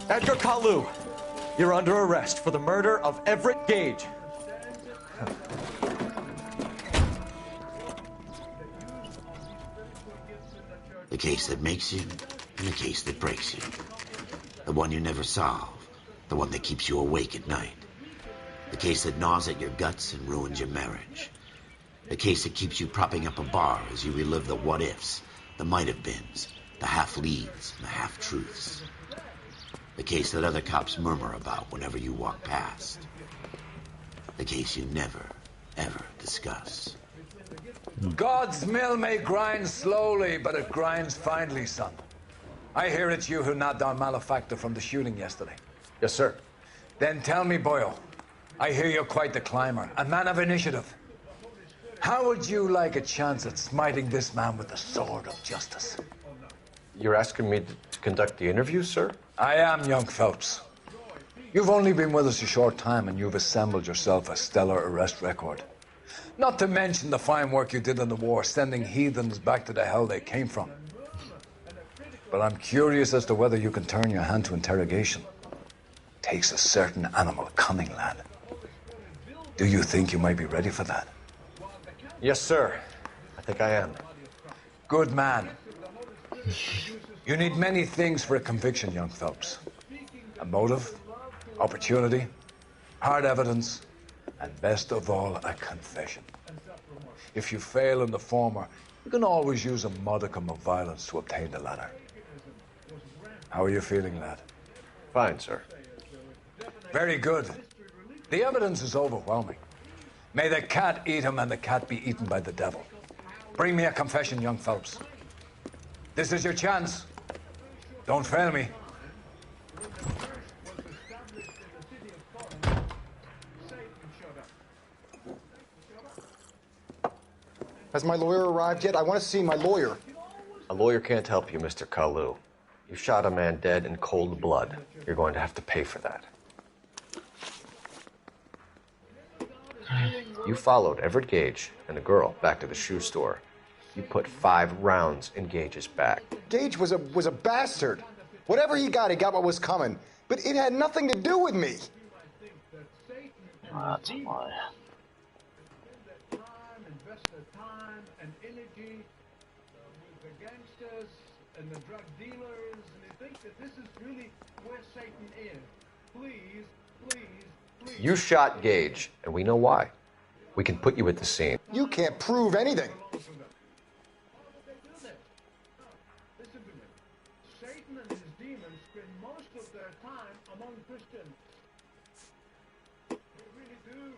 [SPEAKER 15] Edgar Kalu, you're under arrest for the murder of Everett Gage.
[SPEAKER 3] The case that makes you, and the case that breaks you. The one you never solve, the one that keeps you awake at night. The case that gnaws at your guts and ruins your marriage. The case that keeps you propping up a bar as you relive the what-ifs, the might-have-beens, the half-leads, and the half-truths. The case that other cops murmur about whenever you walk past. The case you never, ever discuss.
[SPEAKER 6] God's mill may grind slowly, but it grinds finely, son. I hear it's you who knocked down Malefactor from the shooting yesterday.
[SPEAKER 7] Yes, sir.
[SPEAKER 6] Then tell me, Boyle, I hear you're quite the climber, a man of initiative. How would you like a chance at smiting this man with the sword of justice?
[SPEAKER 7] You're asking me to conduct the interview, sir?
[SPEAKER 6] I am, young Phelps. You've only been with us a short time, and you've assembled yourself a stellar arrest record. Not to mention the fine work you did in the war, sending heathens back to the hell they came from. But I'm curious as to whether you can turn your hand to interrogation. Takes a certain animal cunning, lad. Do you think you might be ready for that?
[SPEAKER 7] Yes, sir. I think I am.
[SPEAKER 6] Good man. You need many things for a conviction, young Phelps. A motive, opportunity, hard evidence, and best of all, a confession. If you fail in the former, you can always use a modicum of violence to obtain the latter. How are you feeling, lad?
[SPEAKER 7] Fine, sir.
[SPEAKER 6] Very good. The evidence is overwhelming. May the cat eat him and the cat be eaten by the devil. Bring me a confession, young Phelps. This is your chance. Don't fail me.
[SPEAKER 22] Has my lawyer arrived yet? I want to see my lawyer.
[SPEAKER 7] A lawyer can't help you, Mr. Kalu. You shot a man dead in cold blood. You're going to have to pay for that. You followed Everett Gage and the girl back to the shoe store. You put 5 rounds in Gage's back.
[SPEAKER 22] Gage was a bastard. Whatever he got what was coming. But it had nothing to do with me.
[SPEAKER 1] Oh, that's a lie.
[SPEAKER 9] And energy with the gangsters and the drug dealers, and they think that this is really where Satan is. Please, please, please.
[SPEAKER 7] You shot Gage, and we know why. We can put you at the scene.
[SPEAKER 22] You can't prove anything.
[SPEAKER 9] Listen to me. Satan and his demons spend most of their time among Christians. They really do.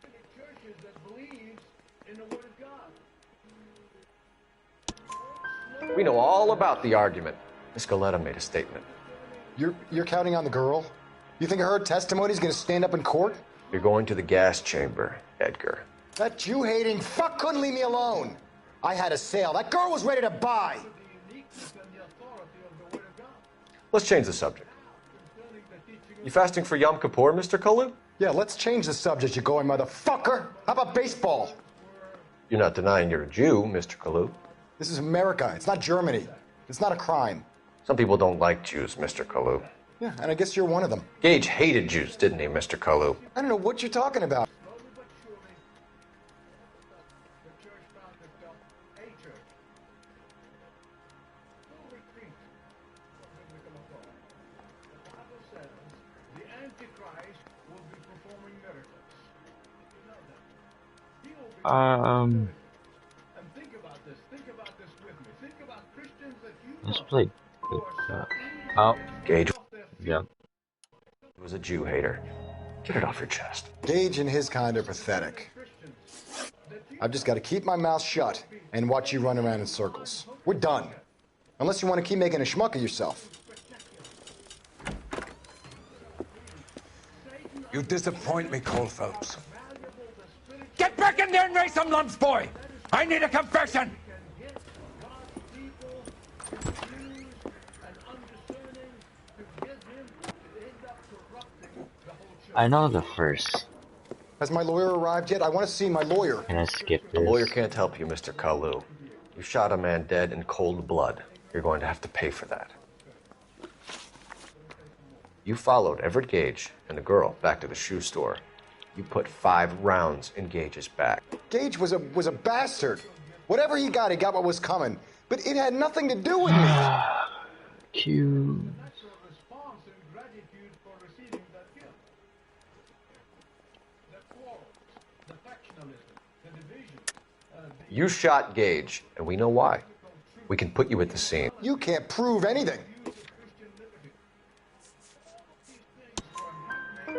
[SPEAKER 9] They churches that believe in the Word of God.
[SPEAKER 7] We know all about the argument. Miss Galetta made a statement.
[SPEAKER 22] You're counting on the girl? You think her testimony is going to stand up in court?
[SPEAKER 7] You're going to the gas chamber, Edgar.
[SPEAKER 22] That Jew-hating fuck couldn't leave me alone. I had a sale. That girl was ready to buy.
[SPEAKER 7] Let's change the subject. You fasting for Yom Kippur, Mr. Kalu?
[SPEAKER 22] Yeah, let's change the subject, you going motherfucker. How about baseball?
[SPEAKER 7] You're not denying you're a Jew, Mr. Kalu.
[SPEAKER 22] This is America. It's not Germany. It's not a crime.
[SPEAKER 7] Some people don't like Jews, Mr. Kalu.
[SPEAKER 22] Yeah, and I guess you're one of them.
[SPEAKER 7] Gage hated Jews, didn't he, Mr. Kalu?
[SPEAKER 22] I don't know what you're talking about.
[SPEAKER 1] Let's play. Oh,
[SPEAKER 15] Gage.
[SPEAKER 1] yeah.
[SPEAKER 15] He was a Jew hater. Get it off your chest.
[SPEAKER 22] Gage and his kind are pathetic. I've just got to keep my mouth shut and watch you run around in circles. We're done. Unless you want to keep making a schmuck of yourself.
[SPEAKER 6] You disappoint me, Cole Phelps.
[SPEAKER 8] Get back in there and raise some lumps, boy! I need a confession!
[SPEAKER 1] I know the first.
[SPEAKER 22] Has my lawyer arrived yet? I want to see my lawyer.
[SPEAKER 1] Can I skip
[SPEAKER 15] A
[SPEAKER 1] this?
[SPEAKER 15] lawyer can't help you, Mr. Kalu. You shot a man dead in cold blood. You're going to have to pay for that. You followed Everett Gage and the girl back to the shoe store. You put 5 rounds in Gage's back.
[SPEAKER 22] Gage was a bastard. Whatever he got what was coming. But it had nothing to do with me.
[SPEAKER 1] Cute.
[SPEAKER 15] You shot Gage, and we know why. We can put you at the scene.
[SPEAKER 22] You can't prove anything.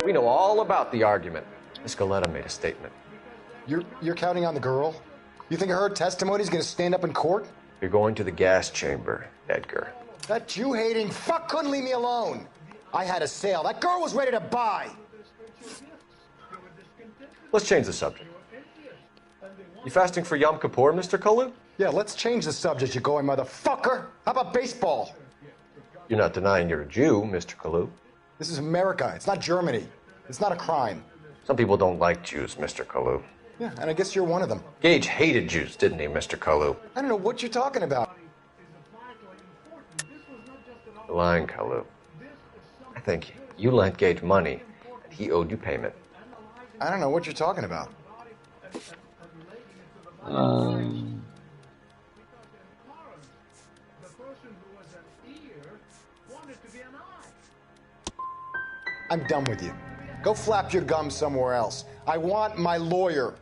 [SPEAKER 15] We know all about the argument. Miss Galetta made a statement.
[SPEAKER 22] You're counting on the girl? You think her testimony is going to stand up in court?
[SPEAKER 15] You're going to the gas chamber, Edgar.
[SPEAKER 22] That Jew-hating fuck couldn't leave me alone. I had a sale. That girl was ready to buy.
[SPEAKER 15] Let's change the subject. You fasting for Yom Kippur, Mr. Kalu?
[SPEAKER 22] Yeah, let's change the subject, you going motherfucker. How about baseball?
[SPEAKER 15] You're not denying you're a Jew, Mr. Kalu.
[SPEAKER 22] This is America. It's not Germany. It's not a crime.
[SPEAKER 15] Some people don't like Jews, Mr. Kalu.
[SPEAKER 22] Yeah, and I guess you're one of them.
[SPEAKER 15] Gage hated Jews, didn't he, Mr. Kalu?
[SPEAKER 22] I don't know what you're talking about.
[SPEAKER 15] You're lying, Kalu. I think you lent Gage money, and he owed you payment.
[SPEAKER 22] I don't know what you're talking about. I'm done with you. Go flap your gums somewhere else. I want my lawyer.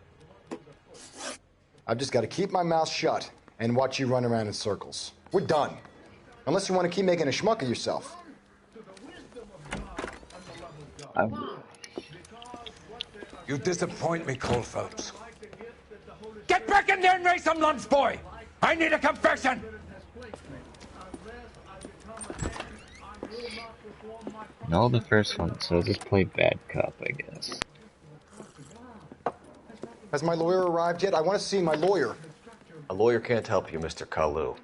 [SPEAKER 22] I've just got to keep my mouth shut and watch you run around in circles. We're done. Unless you want to keep making a schmuck of yourself.
[SPEAKER 6] You disappoint me, Cole Phelps.
[SPEAKER 8] Get back in there and raise some lumps, boy! I need a confession!
[SPEAKER 1] No, the first one, so just play bad cop, I guess.
[SPEAKER 22] Has my lawyer arrived yet? I want to see my lawyer.
[SPEAKER 15] A lawyer can't help you, Mr. Kalu.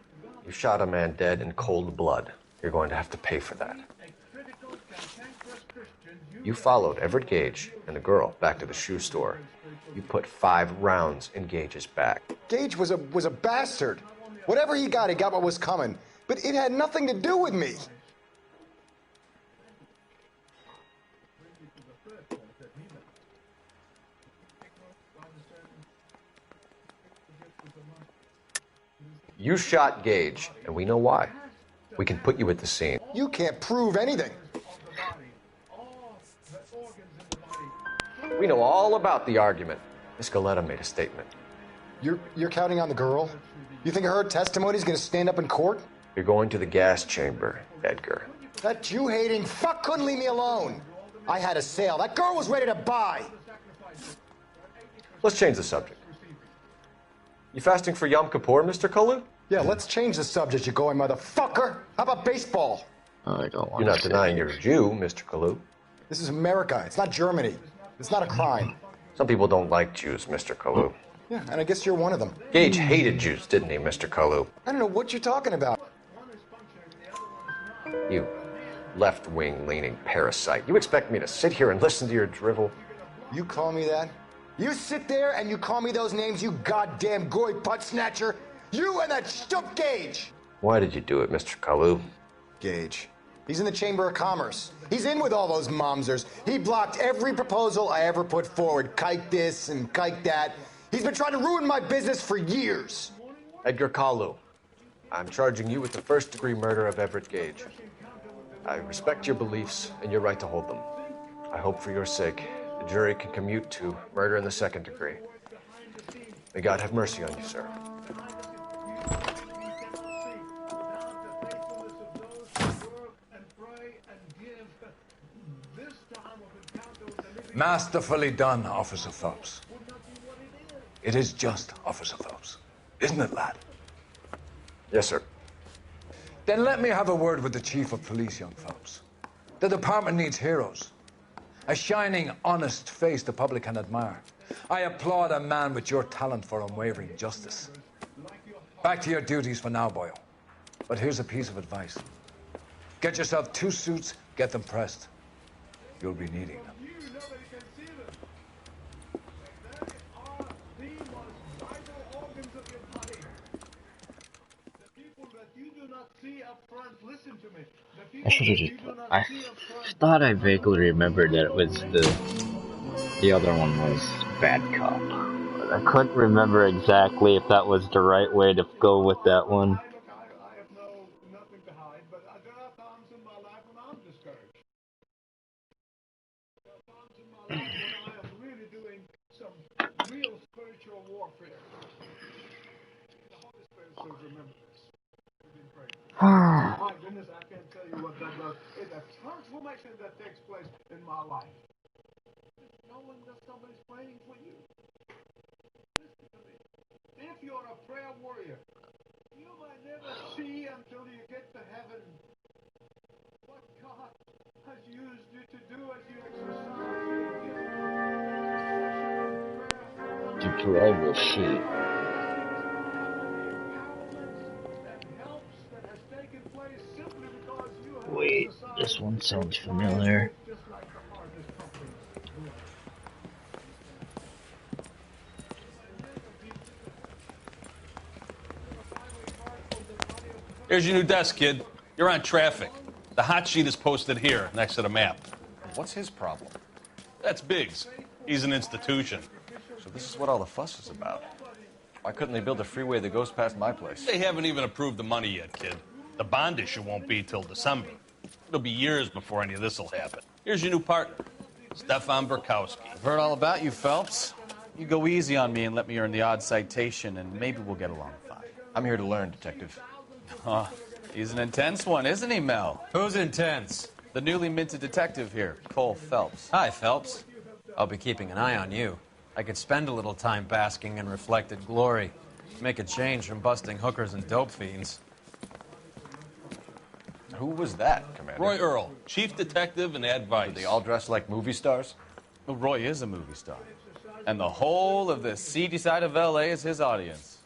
[SPEAKER 15] You shot a man dead in cold blood. You're going to have to pay for that. You followed Everett Gage and the girl back to the shoe store. You put 5 rounds in Gage's back.
[SPEAKER 22] Gage was a bastard. Whatever he got what was coming. But it had nothing to do with me.
[SPEAKER 15] You shot Gage, and we know why. We can put you at the scene.
[SPEAKER 22] You can't prove anything.
[SPEAKER 15] We know all about the argument. Miss Galetta made a statement.
[SPEAKER 22] You're counting on the girl? You think her testimony is going to stand up in court?
[SPEAKER 15] You're going to the gas chamber, Edgar.
[SPEAKER 22] That Jew-hating fuck couldn't leave me alone. I had a sale. That girl was ready to buy.
[SPEAKER 15] Let's change the subject. You fasting for Yom Kippur, Mr. Kalu?
[SPEAKER 22] Yeah, let's change the subject, you going motherfucker. How about baseball?
[SPEAKER 1] I don't want
[SPEAKER 15] You're not denying you're a Jew, Mr. Kalu.
[SPEAKER 22] This is America. It's not Germany. It's not a crime.
[SPEAKER 15] Some people don't like Jews, Mr. Kalu.
[SPEAKER 22] Yeah, and I guess you're one of them.
[SPEAKER 15] Gage hated Jews, didn't he, Mr. Kalu?
[SPEAKER 22] I don't know what you're talking about.
[SPEAKER 15] You left-wing leaning parasite. You expect me to sit here and listen to your drivel?
[SPEAKER 22] You call me that? You sit there and you call me those names, you goddamn goy butt snatcher. You and that stup Gage.
[SPEAKER 15] Why did you do it, Mr. Kalu?
[SPEAKER 22] Gage. He's in the Chamber of Commerce. He's in with all those momsers. He blocked every proposal I ever put forward. Kike this and kike that. He's been trying to ruin my business for years.
[SPEAKER 15] Edgar Kalu, I'm charging you with the first-degree murder of Everett Gage. I respect your beliefs and your right to hold them. I hope for your sake the jury can commute to murder in the second degree.
[SPEAKER 7] May God have mercy on you, sir.
[SPEAKER 6] Masterfully done, Officer Phelps. It is just, Officer Phelps. Isn't it, lad?
[SPEAKER 7] Yes, sir.
[SPEAKER 6] Then let me have a word with the Chief of Police, young Phelps. The department needs heroes. A shining, honest face the public can admire. I applaud a man with your talent for unwavering justice. Back to your duties for now, boyo. But here's a piece of advice. Get yourself 2 suits, get them pressed. You'll be needing them.
[SPEAKER 1] I should have just. I thought I vaguely remembered that it was the other one was Bad Cop. But I couldn't remember exactly if that was the right way to go with that one.
[SPEAKER 9] My goodness, I can't tell you what that does. It's a transformation that takes place in my life. Knowing that somebody's praying for you. Listen to me. If you're a prayer warrior, you might never see until you get to heaven what God has used you to do as you exercise your gift.
[SPEAKER 1] To drive the sheep. Wait, this one sounds familiar.
[SPEAKER 10] Here's your new desk, kid. You're on traffic. The hot sheet is posted here, next to the map.
[SPEAKER 7] What's his problem?
[SPEAKER 10] That's Biggs. He's an institution.
[SPEAKER 7] So this is what all the fuss is about. Why couldn't they build a freeway that goes past my place?
[SPEAKER 10] They haven't even approved the money yet, kid. The bond issue won't be till December. It'll be years before any of this will happen. Here's your new partner, Stefan Burkowski.
[SPEAKER 13] I've heard all about you, Phelps. You go easy on me and let me earn the odd citation, and maybe we'll get along fine.
[SPEAKER 7] I'm here to learn, Detective.
[SPEAKER 13] Oh, he's an intense one, isn't he, Mel?
[SPEAKER 23] Who's intense?
[SPEAKER 13] The newly minted detective here, Cole Phelps.
[SPEAKER 23] Hi, Phelps. I'll be keeping an eye on you. I could spend a little time basking in reflected glory. Make a change from busting hookers and dope fiends.
[SPEAKER 7] Who was that, Commander?
[SPEAKER 10] Roy Earl, chief detective and advice.
[SPEAKER 7] Are they all dressed like movie stars?
[SPEAKER 13] Well, Roy is a movie star. And the whole of the seedy side of L.A. is his audience.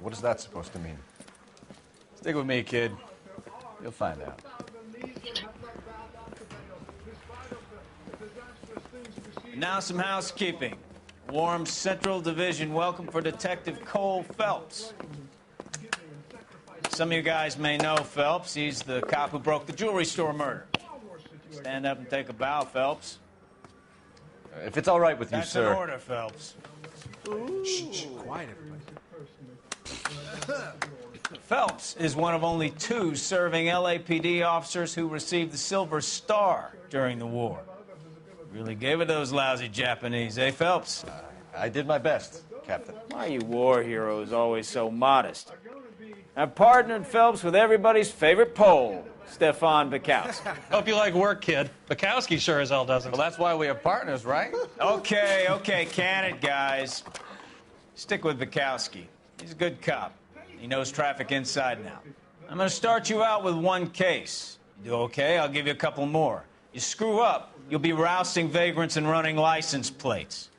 [SPEAKER 7] What is that supposed to mean?
[SPEAKER 13] Stick with me, kid. You'll find out. Now some housekeeping. Warm Central Division welcome for Detective Cole Phelps. Some of you guys may know Phelps. He's the cop who broke the jewelry store murder. Stand up and take a bow, Phelps.
[SPEAKER 7] If it's all right with you,
[SPEAKER 13] That's
[SPEAKER 7] sir.
[SPEAKER 13] an order, Phelps.
[SPEAKER 23] Shh, quiet, everybody.
[SPEAKER 13] Phelps is one of only 2 serving LAPD officers who received the Silver Star during the war. Really gave it those lousy Japanese, eh, Phelps?
[SPEAKER 7] I did my best, Captain.
[SPEAKER 13] Why are you war heroes always so modest? I've partnered Phelps with everybody's favorite Pole, Stefan Bukowski.
[SPEAKER 10] Hope you like work, kid. Bukowski sure as hell doesn't.
[SPEAKER 13] Well, that's why we have partners, right? Okay, can it, guys. Stick with Bukowski. He's a good cop. He knows traffic inside and out. I'm going to start you out with 1 case. You do okay, I'll give you a couple more. You screw up, you'll be rousting vagrants and running license plates.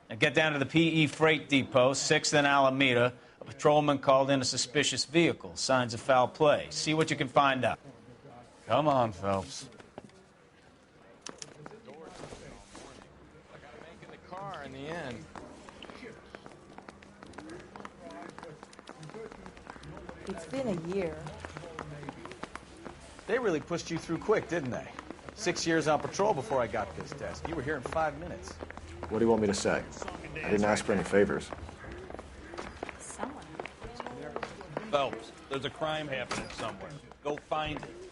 [SPEAKER 13] Now get down to the PE Freight Depot, 6th and Alameda. A patrolman called in a suspicious vehicle. Signs of foul play. See what you can find out. Come on, Phelps.
[SPEAKER 23] Car in the end.
[SPEAKER 24] It's been a year.
[SPEAKER 13] They really pushed you through quick, didn't they? 6 years on patrol before I got this desk. You were here in 5 minutes.
[SPEAKER 7] What do you want me to say? I didn't ask for any favors.
[SPEAKER 10] Phelps, there's a crime happening somewhere. Go find it.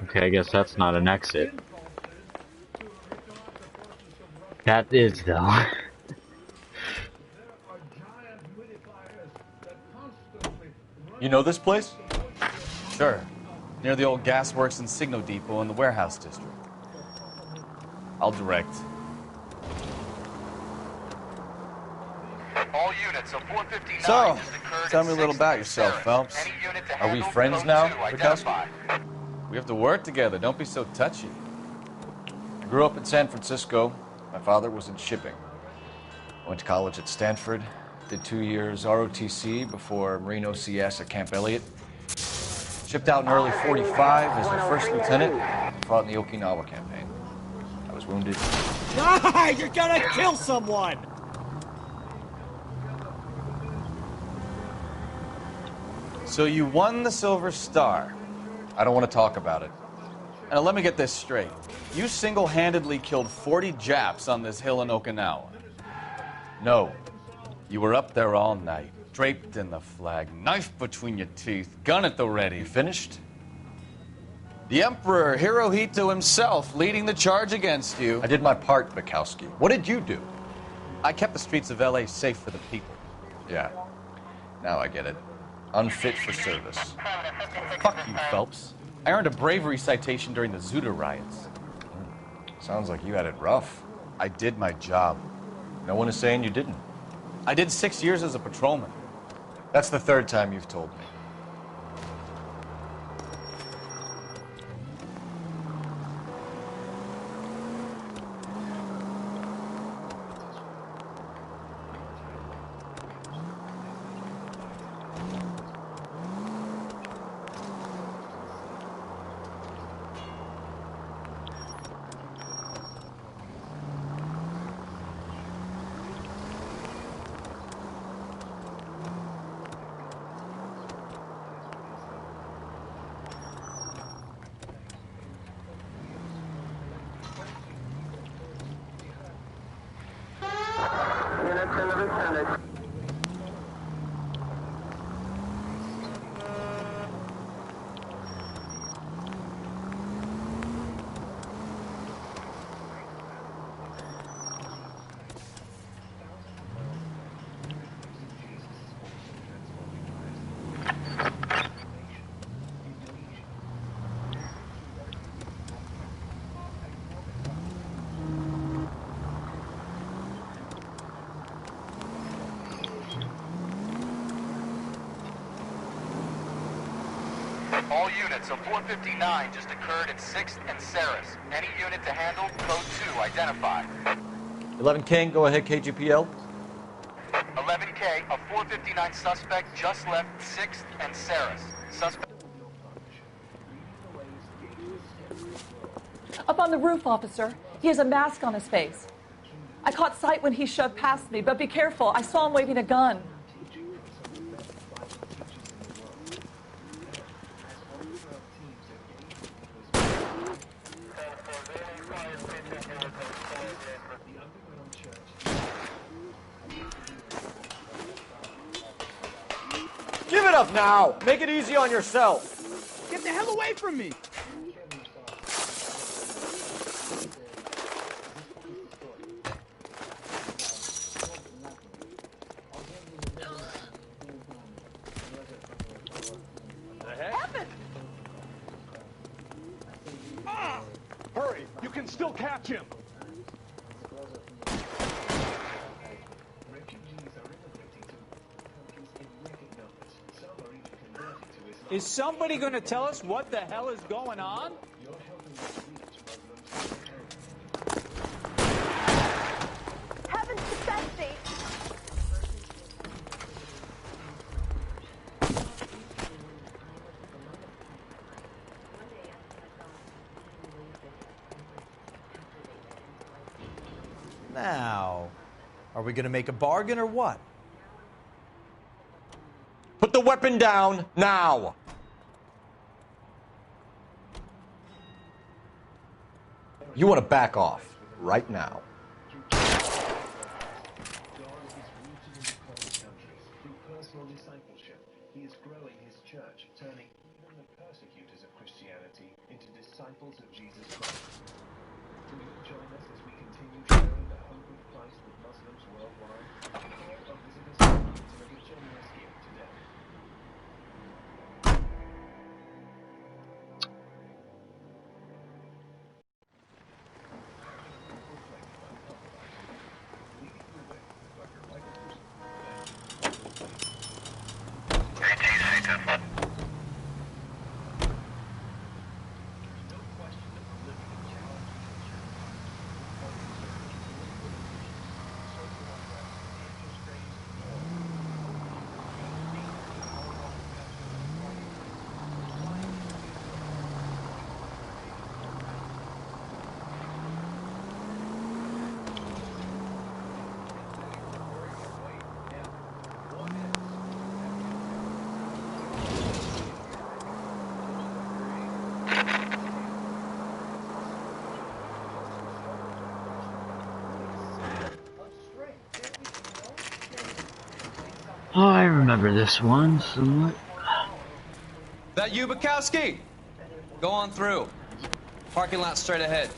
[SPEAKER 1] Okay, I guess that's not an exit. That is, though.
[SPEAKER 7] You know this place?
[SPEAKER 13] Sure. Near the old gasworks and Signo Depot in the warehouse district. I'll direct.
[SPEAKER 2] All units of 459
[SPEAKER 7] So, tell me a little about yourself, Phelps. Are we friends now, Bukowski?
[SPEAKER 13] We have to work together. Don't be so touchy.
[SPEAKER 7] I grew up in San Francisco. My father was in shipping. I went to college at Stanford. Did 2 years ROTC before Marine OCS at Camp Elliott. Shipped out in early 45 as a first lieutenant. Fought in the Okinawa campaign. I was wounded.
[SPEAKER 13] Ah, you're gonna kill someone! So you won the Silver Star.
[SPEAKER 7] I don't want to talk about it.
[SPEAKER 13] Now let me get this straight. You single-handedly killed 40 Japs on this hill in Okinawa.
[SPEAKER 7] No.
[SPEAKER 13] You were up there all night, draped in the flag, knife between your teeth, gun at the ready.
[SPEAKER 7] Finished?
[SPEAKER 13] The Emperor Hirohito himself leading the charge against you.
[SPEAKER 7] I did my part, Bukowski. What did you do?
[SPEAKER 13] I kept the streets of L.A. safe for the people.
[SPEAKER 7] Yeah. Now I get it. Unfit for service.
[SPEAKER 13] Fuck you, Phelps. I earned a bravery citation during the Zuda riots.
[SPEAKER 7] Sounds like you had it rough.
[SPEAKER 13] I did my job.
[SPEAKER 7] No one is saying you didn't.
[SPEAKER 13] I did 6 years as a patrolman.
[SPEAKER 7] That's the third time you've told me.
[SPEAKER 2] All units of 459 just occurred at 6th and Saris. Any unit to handle, code 2, identify.
[SPEAKER 7] 11 King, go ahead, KGPL.
[SPEAKER 2] 11K, a 459 suspect just left 6th and Saris. Suspect...
[SPEAKER 4] Up on the roof, officer. He has a mask on his face. I caught sight when he shoved past me, but be careful. I saw him waving a gun.
[SPEAKER 7] Give it up now! Make it easy on yourself!
[SPEAKER 5] Get the hell away from me!
[SPEAKER 14] Hurry! You can still catch him!
[SPEAKER 5] Is somebody going to tell us what the hell is going on?
[SPEAKER 18] Heavens defend thee!
[SPEAKER 16] Now, are we going to make a bargain or what?
[SPEAKER 7] Put the weapon down, now! You want to back off, right now.
[SPEAKER 9] He is growing his church, turning even the persecutors of Christianity into disciples of Jesus Christ.
[SPEAKER 1] Oh, I remember this one somewhat.
[SPEAKER 11] That you, Bukowski? Go on through. Parking lot straight ahead.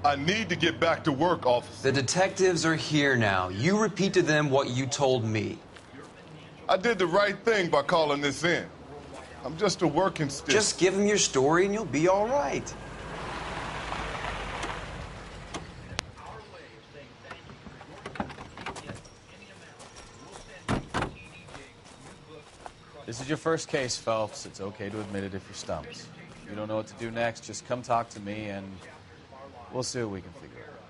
[SPEAKER 12] I need to get back to work, officer.
[SPEAKER 19] The detectives are here now. You repeat to them what you told me.
[SPEAKER 12] I did the right thing by calling this in. I'm just a working stick.
[SPEAKER 19] Just give them your story and you'll be all right.
[SPEAKER 7] This is your first case, Phelps. It's okay to admit it if you're stumped. If you don't know what to do next, just come talk to me and we'll see what we can figure out.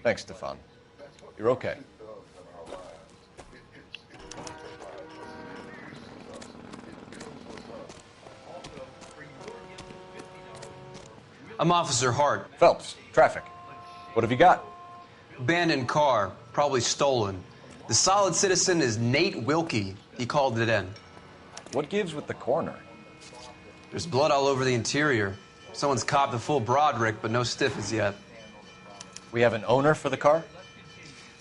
[SPEAKER 15] Thanks, Stefan. You're okay.
[SPEAKER 19] I'm Officer Hart.
[SPEAKER 15] Phelps, traffic. What have you got?
[SPEAKER 19] Abandoned car, probably stolen. The solid citizen is Nate Wilkie. He called it in.
[SPEAKER 15] What gives with the coroner?
[SPEAKER 19] There's blood all over the interior. Someone's copped a full Broderick, but no stiff as yet.
[SPEAKER 15] We have an owner for the car?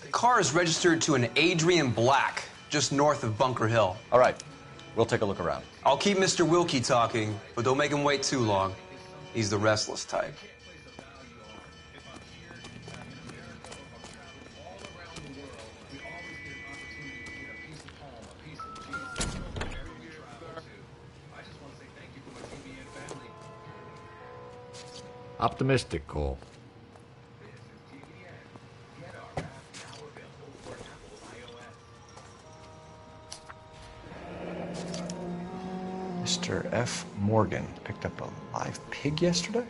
[SPEAKER 19] The car is registered to an Adrian Black, just north of Bunker Hill.
[SPEAKER 15] All right. We'll take a look around.
[SPEAKER 19] I'll keep Mr. Wilkie talking, but don't make him wait too long. He's the restless type.
[SPEAKER 8] Optimistic, Cole.
[SPEAKER 7] Mr. F. Morgan picked up a live pig yesterday?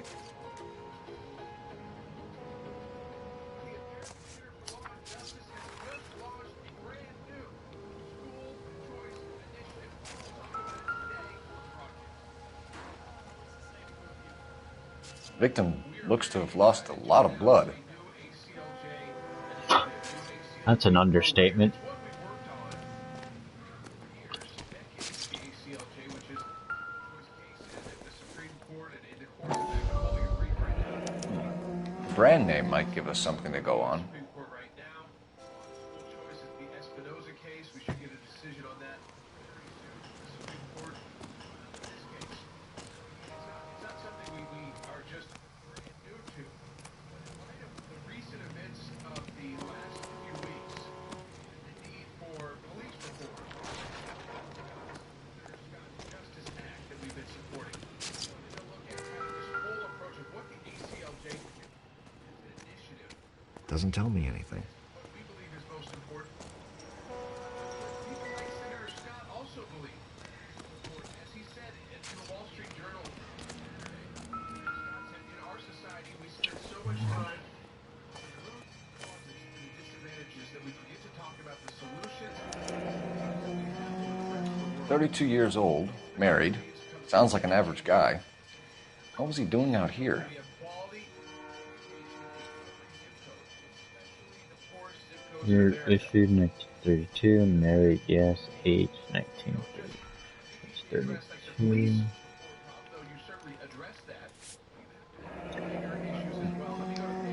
[SPEAKER 7] Victim looks to have lost a lot of blood.
[SPEAKER 1] That's an understatement.
[SPEAKER 7] Brand name might give us something to go on.
[SPEAKER 8] Doesn't tell me anything.
[SPEAKER 7] "32 years old, married, sounds like an average guy. What was he doing out here?"
[SPEAKER 1] You're issued 1932, married, yes, age 1930. It's 32.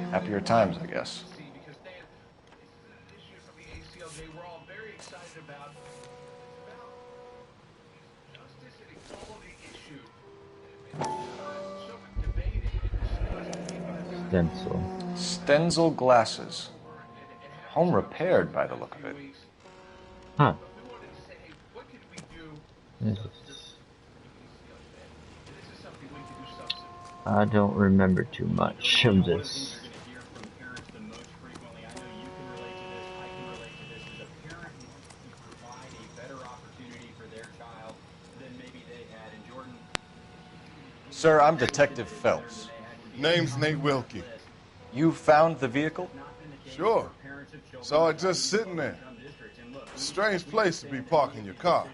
[SPEAKER 7] Happier times, I guess.
[SPEAKER 1] Stencil.
[SPEAKER 7] Stenzel glasses. Home repaired by the look of it.
[SPEAKER 1] Huh. What is this? I don't remember too much of this.
[SPEAKER 7] Sir, I'm Detective Phelps.
[SPEAKER 12] Name's Nate Wilkie.
[SPEAKER 7] You found the vehicle?
[SPEAKER 12] Sure. Saw it just sitting there. Strange place to be parking your car.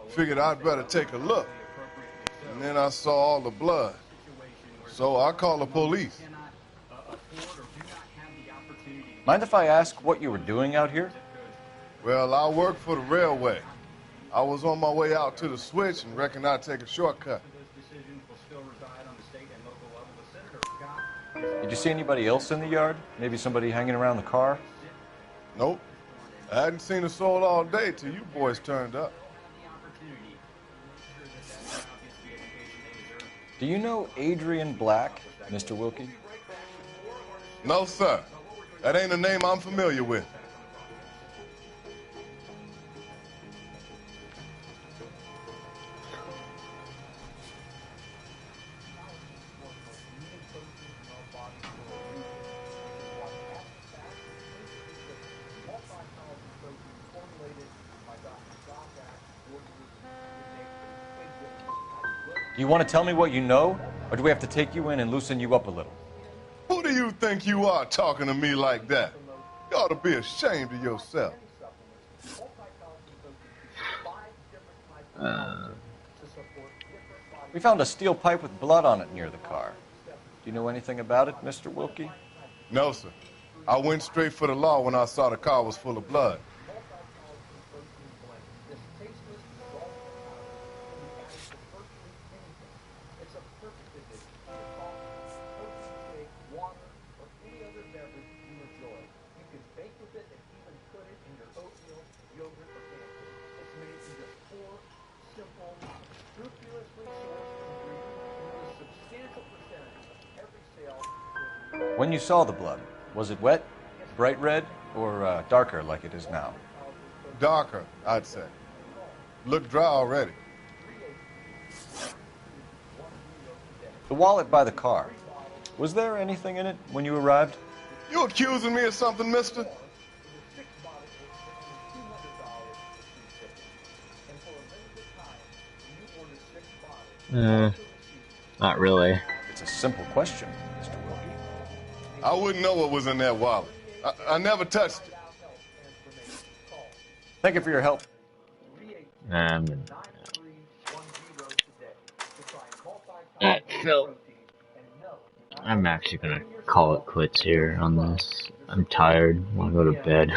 [SPEAKER 12] Figured I'd better take a look. And then I saw all the blood. So I called the police.
[SPEAKER 7] Mind if I ask what you were doing out here?
[SPEAKER 12] Well, I work for the railway. I was on my way out to the switch and reckoned I'd take a shortcut.
[SPEAKER 7] Did you see anybody else in the yard? Maybe somebody hanging around the car?
[SPEAKER 12] Nope. I hadn't seen a soul all day till you boys turned up.
[SPEAKER 7] Do you know Adrian Black, Mr. Wilkie?
[SPEAKER 12] No, sir. That ain't a name I'm familiar with.
[SPEAKER 7] Do you want to tell me what you know, or do we have to take you in and loosen you up a little?
[SPEAKER 12] Who do you think you are talking to me like that? You ought to be ashamed of yourself.
[SPEAKER 7] We found a steel pipe with blood on it near the car. Do you know anything about it, Mr. Wilkie?
[SPEAKER 12] No, sir. I went straight for the law when I saw the car was full of blood.
[SPEAKER 7] When you saw the blood, was it wet, bright red, or darker like it is now?
[SPEAKER 12] Darker, I'd say. Looked dry already.
[SPEAKER 7] The wallet by the car. Was there anything in it when you arrived?
[SPEAKER 12] You accusing me of something, mister?
[SPEAKER 1] Not really.
[SPEAKER 7] It's a simple question, Mr. Wilkie.
[SPEAKER 12] I wouldn't know what was in that wallet. I never touched it.
[SPEAKER 7] Thank you for your help.
[SPEAKER 1] Phil, I'm actually gonna call it quits here on this. I'm tired. I want to go to bed.